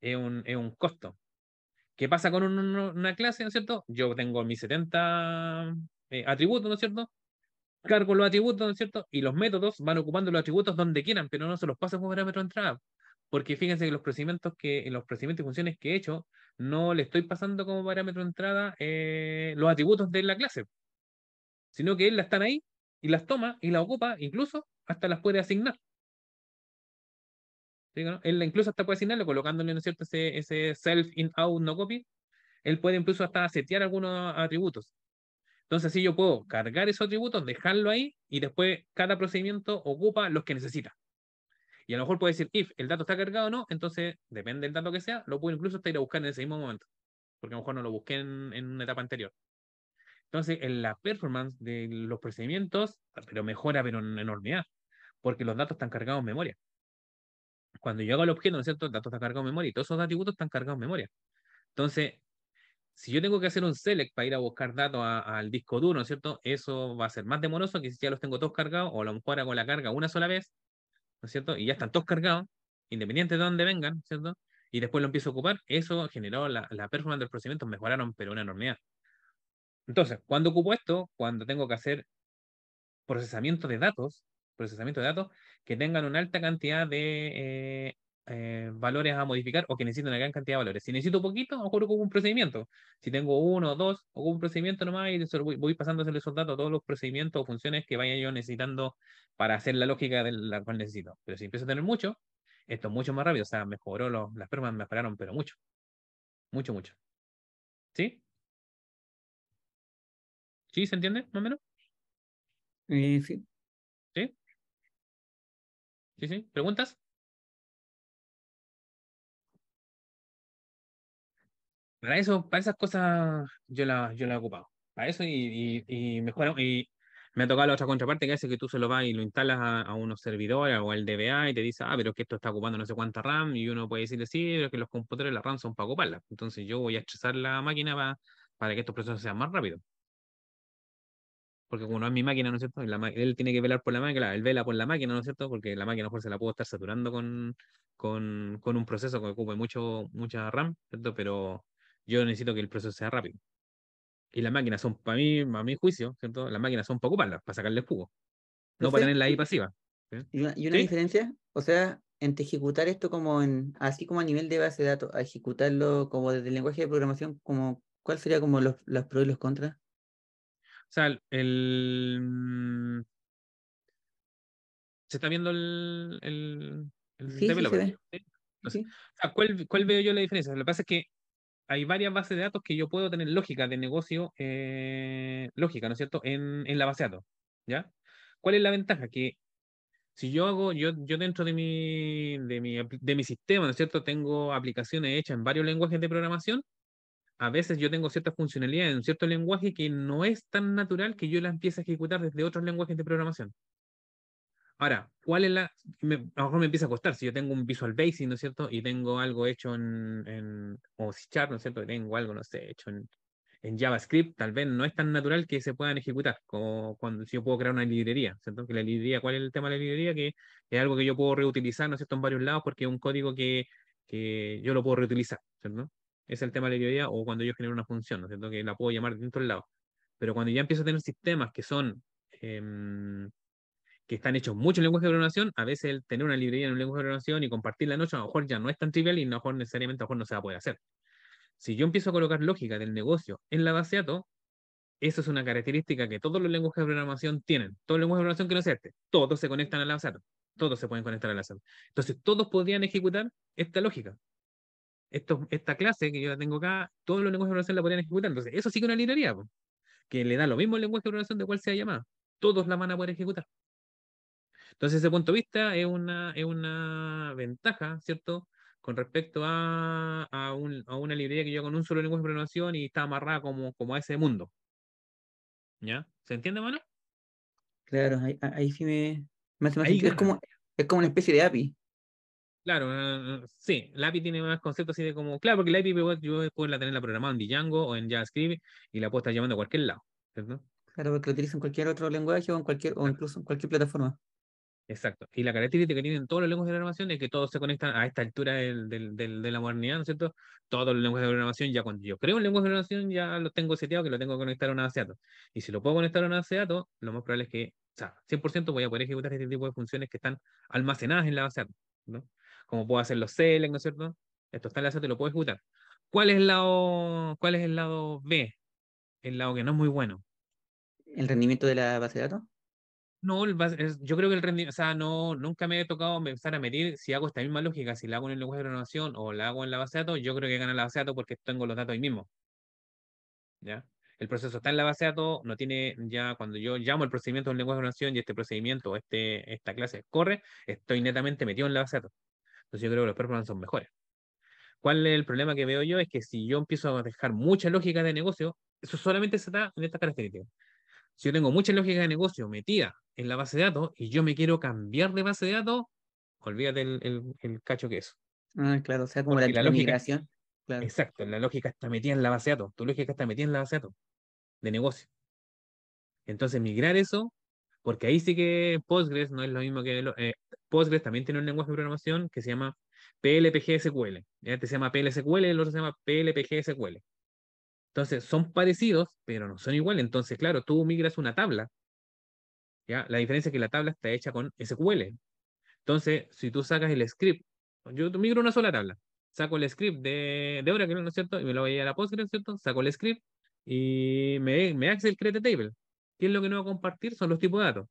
es un costo. ¿Qué pasa con una clase, ¿no es cierto? Yo tengo mis 70 atributos, ¿no es cierto? Cargo los atributos, ¿no es cierto? Y los métodos van ocupando los atributos donde quieran, pero no se los paso como parámetro de entrada. Porque fíjense que en los procedimientos y funciones que he hecho, no le estoy pasando como parámetro de entrada los atributos de la clase, sino que él las están ahí y las toma y las ocupa, incluso hasta las puede asignar. ¿Sí, no? Él incluso hasta puede asignarlo colocándole, ¿no es cierto?, ese self in out no copy. Él puede incluso hasta setear algunos atributos. Entonces, así yo puedo cargar esos atributos, dejarlo ahí y después cada procedimiento ocupa los que necesita. Y a lo mejor puede decir, if el dato está cargado o no, entonces depende del dato que sea, lo puedo incluso hasta ir a buscar en ese mismo momento, porque a lo mejor no lo busqué en una etapa anterior. Entonces, en la performance de los procedimientos, pero mejora, pero en enormidad, porque los datos están cargados en memoria. Cuando yo hago el objeto, ¿no es cierto? El dato está cargado en memoria y todos esos atributos están cargados en memoria. Entonces, si yo tengo que hacer un select para ir a buscar datos al disco duro, ¿no es cierto? Eso va a ser más demoroso que si ya los tengo todos cargados, o a lo mejor hago la carga una sola vez, ¿no es cierto? Y ya están todos cargados, independiente de dónde vengan, ¿cierto? Y después lo empiezo a ocupar, eso generó la performance del procedimiento, mejoraron, pero una enormidad. Entonces, cuando ocupo esto, cuando tengo que hacer procesamiento de datos, procesamiento de datos que tengan una alta cantidad de valores a modificar o que necesiten una gran cantidad de valores. Si necesito poquito, a lo mejor ocupo un procedimiento. Si tengo uno o dos, ocupo un procedimiento nomás y voy pasándole esos datos a todos los procedimientos o funciones que vaya yo necesitando para hacer la lógica de la cual necesito. Pero si empiezo a tener mucho, esto es mucho más rápido. O sea, mejoró las performances mejoraron, pero mucho. Mucho, mucho. ¿Sí? ¿Sí? ¿Se entiende? ¿Más o menos? Sí. ¿Sí? ¿Sí? ¿Sí? ¿Preguntas? Para eso, para esas cosas yo la he ocupado. Para eso y mejor, y me ha tocado la otra contraparte que hace que tú se lo vas y lo instalas a unos servidores o al DBA y te dice, pero que esto está ocupando no sé cuánta RAM y uno puede decirle, sí, pero que los computadores la RAM son para ocuparla. Entonces yo voy a estresar la máquina para que estos procesos sean más rápidos. Porque como no es mi máquina, ¿no es cierto? Y él tiene que velar por la máquina, él vela por la máquina, ¿no es cierto? Porque la máquina a lo mejor se la puedo estar saturando con un proceso que ocupe mucha RAM, ¿cierto? Pero yo necesito que el proceso sea rápido. Y las máquinas son, para mí, a mi juicio, ¿cierto? Las máquinas son para ocuparlas, para sacarle jugo, no para Profe, tenerla ahí pasiva. ¿Sí? y una ¿Sí? diferencia, o sea, entre ejecutar esto así como a nivel de base de datos, a ejecutarlo como desde el lenguaje de programación, como, ¿cuál sería como los pros y los contras? O sea, se está viendo el Sí, sí se developer. ve. ¿Sí? Sí, Entonces, sí. o sea, ¿cuál veo yo la diferencia? Lo que pasa es que hay varias bases de datos que yo puedo tener lógica de negocio, lógica, ¿no es cierto?, en la base de datos, ¿ya? ¿Cuál es la ventaja? Que si yo dentro de mi sistema, ¿no es cierto?, tengo aplicaciones hechas en varios lenguajes de programación, a veces yo tengo ciertas funcionalidades en un cierto lenguaje que no es tan natural que yo las empiece a ejecutar desde otros lenguajes de programación. Ahora, ¿cuál es a lo mejor me empieza a costar si yo tengo un Visual Basic, ¿no es cierto? Y tengo algo hecho o C Sharp, ¿no es cierto? Y tengo algo, no sé, hecho en JavaScript, tal vez no es tan natural que se puedan ejecutar, como cuando si yo puedo crear una librería, ¿cierto? Que la librería, ¿cuál es el tema de la librería? Que es algo que yo puedo reutilizar, ¿no es cierto?, en varios lados porque es un código que yo lo puedo reutilizar, ¿cierto? Ese es el tema de la librería, o cuando yo genero una función, ¿no es cierto?, que la puedo llamar dentro del lado. Pero cuando ya empiezo a tener sistemas em, que están hechos mucho en lenguaje de programación, a veces el tener una librería en un lenguaje de programación y compartirla en otro, a lo mejor ya no es tan trivial y a lo mejor necesariamente a lo mejor no se va a poder hacer. Si yo empiezo a colocar lógica del negocio en la base de datos, eso es una característica que todos los lenguajes de programación tienen. Todos los lenguajes de programación que no sea todos se conectan a la base de datos. Todos se pueden conectar a la base de datos. Entonces, todos podrían ejecutar esta lógica. Esta clase que yo la tengo acá, todos los lenguajes de programación la podrían ejecutar. Entonces, eso sí que es una librería, po, que le da lo mismo el lenguaje de programación de cuál sea llamada. Todos la van a poder ejecutar. Entonces, desde ese punto de vista, es una ventaja, ¿cierto? Con respecto a una librería que yo con un solo lenguaje de programación y está amarrada como a ese mundo. ¿Ya? ¿Se entiende, mano? Claro, ahí sí me hace más Ahí sentido. gana. Es como una especie de API. Claro, sí, la API tiene más conceptos así de como, claro, porque la API yo puedo tenerla programada en Django o en JavaScript y la puedo estar llamando a cualquier lado, ¿cierto? Claro, porque lo utilizo en cualquier otro lenguaje o Exacto. incluso en cualquier plataforma. Exacto. Y la característica que tienen todos los lenguajes de programación es que todos se conectan a esta altura de la modernidad, ¿no es cierto? Todos los lenguajes de programación, ya cuando yo creo un lenguaje de programación, ya lo tengo seteado, que lo tengo que conectar a una base de datos. Y si lo puedo conectar a una base de datos, lo más probable es que, o sea, 100% voy a poder ejecutar este tipo de funciones que están almacenadas en la base de datos, ¿no? Como puedo hacer los select, ¿no es cierto? Esto está en la base de datos y lo puedo ejecutar. ¿Cuál es el lado B? El lado que no es muy bueno. El rendimiento de la base de datos. No, yo creo que el rendimiento, o sea, no, nunca me he tocado empezar a medir si hago esta misma lógica, si la hago en el lenguaje de programación o la hago en la base de datos, yo creo que gana la base de datos porque tengo los datos ahí mismo, ¿ya? El proceso está en la base de datos, no tiene ya, cuando yo llamo el procedimiento de un lenguaje de programación y este procedimiento, o esta clase corre, estoy netamente metido en la base de datos. Entonces yo creo que los performance son mejores. ¿Cuál es el problema que veo yo? Es que si yo empiezo a dejar mucha lógica de negocio, eso solamente se da en estas características. Si yo tengo mucha lógica de negocio metida en la base de datos y yo me quiero cambiar de base de datos, olvídate el cacho que es. Ah, claro, o sea, como Porque la la lógica, migración. Claro. exacto, la lógica está metida en la base de datos. Tu lógica está metida en la base de datos de negocio. Entonces, migrar eso, porque ahí sí que Postgres no es lo mismo que Postgres también tiene un lenguaje de programación que se llama PLPG-SQL. Este se llama PLSQL y el otro se llama PLPG-SQL. Entonces, son parecidos, pero no son iguales. Entonces, claro, tú migras una tabla, ¿ya? La diferencia es que la tabla está hecha con SQL. Entonces, si tú sacas el script, yo migro una sola tabla, saco el script de Oracle, ¿no es cierto? Y me lo voy a la Postgres, ¿no es cierto? Saco el script y me hace el create table. ¿Qué es lo que no va a compartir? Son los tipos de datos.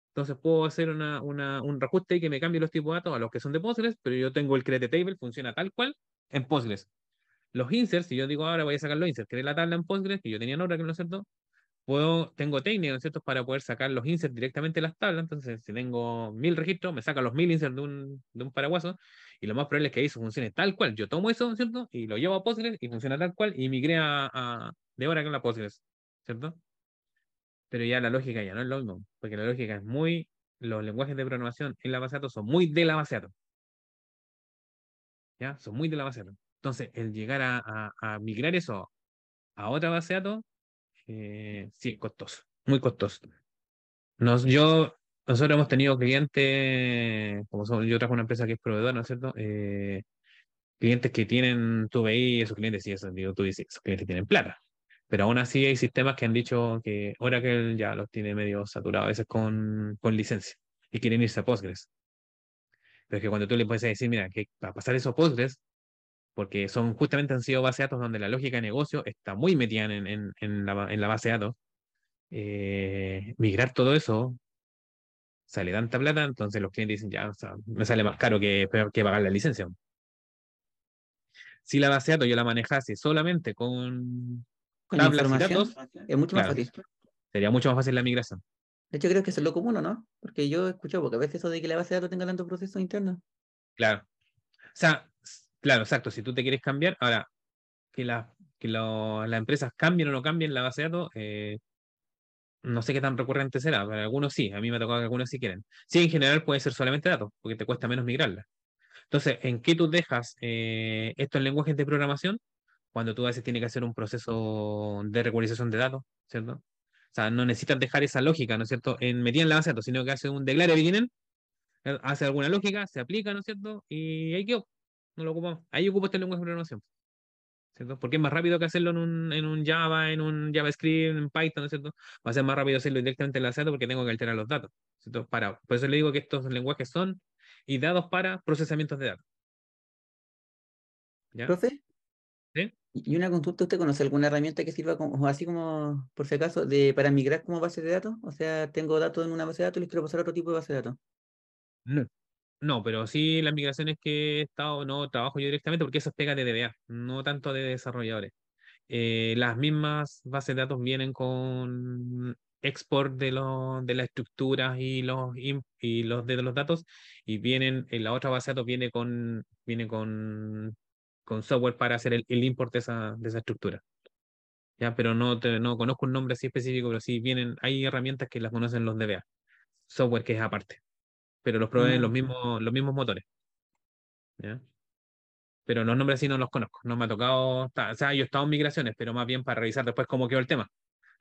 Entonces puedo hacer un reajuste y que me cambie los tipos de datos a los que son de Postgres, pero yo tengo el create table, funciona tal cual en Postgres. Los inserts, si yo digo ahora voy a sacar los inserts, creé la tabla en Postgres que yo tenía en Oracle, ¿no es cierto? Tengo técnicas, ¿no es cierto?, para poder sacar los inserts directamente de las tablas. Entonces, si tengo 1000 registros, me saca los 1000 inserts de un paraguaso. Y lo más probable es que eso funcione tal cual. Yo tomo eso, ¿no es cierto? Y lo llevo a Postgres y funciona tal cual. Y migré de ahora con la Postgres, ¿cierto? Pero ya la lógica ya no es lo mismo. Porque la lógica es muy. Los lenguajes de programación en la base de datos son muy de la base de datos. ¿Ya? Son muy de la base de datos. Entonces, el llegar a migrar eso a otra base de datos, sí, costoso. Muy costoso. Nosotros hemos tenido clientes, yo trabajo en una empresa que es proveedora, ¿no es cierto? Clientes que tienen, tú veis esos clientes, y eso, digo, tú dices, esos clientes tienen plata. Pero aún así hay sistemas que han dicho que Oracle ya los tiene medio saturados a veces con licencia y quieren irse a Postgres. Pero es que cuando tú le puedes decir, mira, que para pasar eso a Postgres, porque justamente han sido bases de datos donde la lógica de negocio está muy metida en la base de datos, migrar todo eso sale tanta plata, entonces los clientes dicen, ya, o sea, me sale más caro que pagar la licencia. Si la base de datos yo la manejase solamente con Con la tablas y información datos, es mucho más claro, fácil. sería mucho más fácil la migración. De hecho, creo que eso es lo común, ¿o no? Porque yo he escuchado, porque a veces eso de que la base de datos tenga tantos procesos internos. Claro. O sea, claro, exacto, si tú te quieres cambiar, ahora, las empresas cambien o no cambien la base de datos, no sé qué tan recurrente será, para algunos sí, a mí me ha tocado que algunos sí quieren. Sí, en general puede ser solamente datos, porque te cuesta menos migrarla. Entonces, ¿en qué tú dejas estos lenguajes de programación? Cuando tú a veces tienes que hacer un proceso de regularización de datos, ¿cierto? O sea, no necesitas dejar esa lógica, ¿no es cierto?, metida en la base de datos, sino que hace un declare beginning, hace alguna lógica, se aplica, ¿no es cierto? Y ahí quedó, no lo ocupamos. Ahí ocupo este lenguaje de programación, ¿cierto? Porque es más rápido que hacerlo en un Java, en un JavaScript, en Python, ¿no es cierto? Va a ser más rápido hacerlo directamente en la base de datos porque tengo que alterar los datos, ¿cierto? Por eso le digo que estos lenguajes son y dados para procesamientos de datos, ¿ya? Profe, ¿Sí? y una consulta, ¿usted conoce alguna herramienta que sirva como, así como, por si acaso, para migrar como base de datos? O sea, tengo datos en una base de datos y les quiero pasar a otro tipo de base de datos. No, no, pero sí las migraciones que he estado, no trabajo yo directamente porque eso es pega de DBA, no tanto de desarrolladores. Las mismas bases de datos vienen con export de las estructuras y los de los datos y vienen, en la otra base de datos con software para hacer el import de esa estructura. Ya, pero no conozco un nombre así específico, pero sí vienen, hay herramientas que las conocen los DBA, software que es aparte, pero los proveen Ah, los mismos motores. ¿Ya? Pero los nombres sí no los conozco, no me ha tocado, o sea, yo he estado en migraciones, pero más bien para revisar después cómo quedó el tema.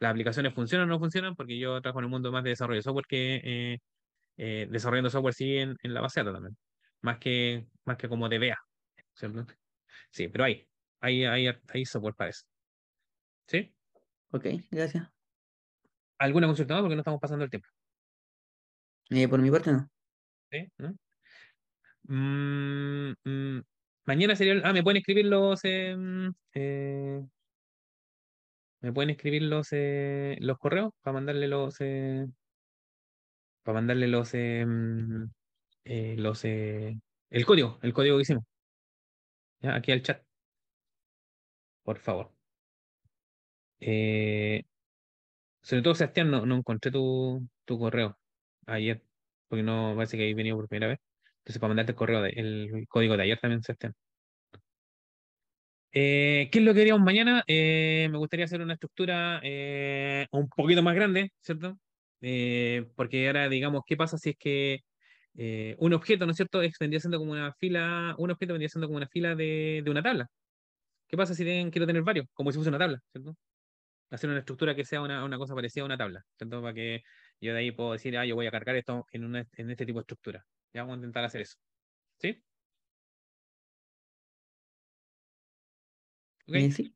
Las aplicaciones funcionan o no funcionan, porque yo trabajo en el mundo más de desarrollo de software que desarrollando software sí en la base de datos también, más que como DBA, ¿cierto? Sí, pero hay software para eso. ¿Sí? ok, gracias. ¿Alguna consulta más? Porque no estamos pasando el tiempo. Por mi parte no. ¿Sí? ¿No? Mm, mm, mañana sería me pueden escribir me pueden escribir los correos para mandarle los el código que hicimos, ¿ya? Aquí al chat, por favor. Eh, Sobre todo, Sebastián, no encontré tu correo ayer, porque no parece que habéis venido por primera vez. Entonces, para mandarte el código de ayer también, Sebastián. ¿Qué es lo que haríamos mañana? Me gustaría hacer una estructura un poquito más grande, ¿cierto? Porque ahora, digamos, ¿qué pasa si es que un objeto, ¿no es cierto?, vendría siendo como una fila, un objeto vendría siendo como una fila de una tabla. ¿Qué pasa si quiero tener varios? Como si fuese una tabla, ¿cierto? Hacer una estructura que sea una cosa parecida a una tabla, ¿cierto? Para que yo de ahí puedo decir, yo voy a cargar esto en este tipo de estructura. Ya vamos a intentar hacer eso. ¿Sí? ¿Ok? Sí.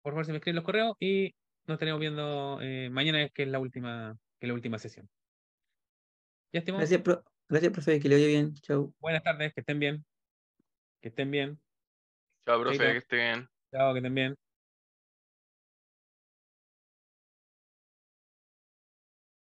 Por favor, se me escriben los correos y nos estaremos viendo mañana, que es la última sesión. ¿Ya, estimado? Gracias, profe, que le vaya bien. Chau. Buenas tardes, que estén bien. Que estén bien. Chao, profe, Chaito. que esté bien. Chao, que estén bien.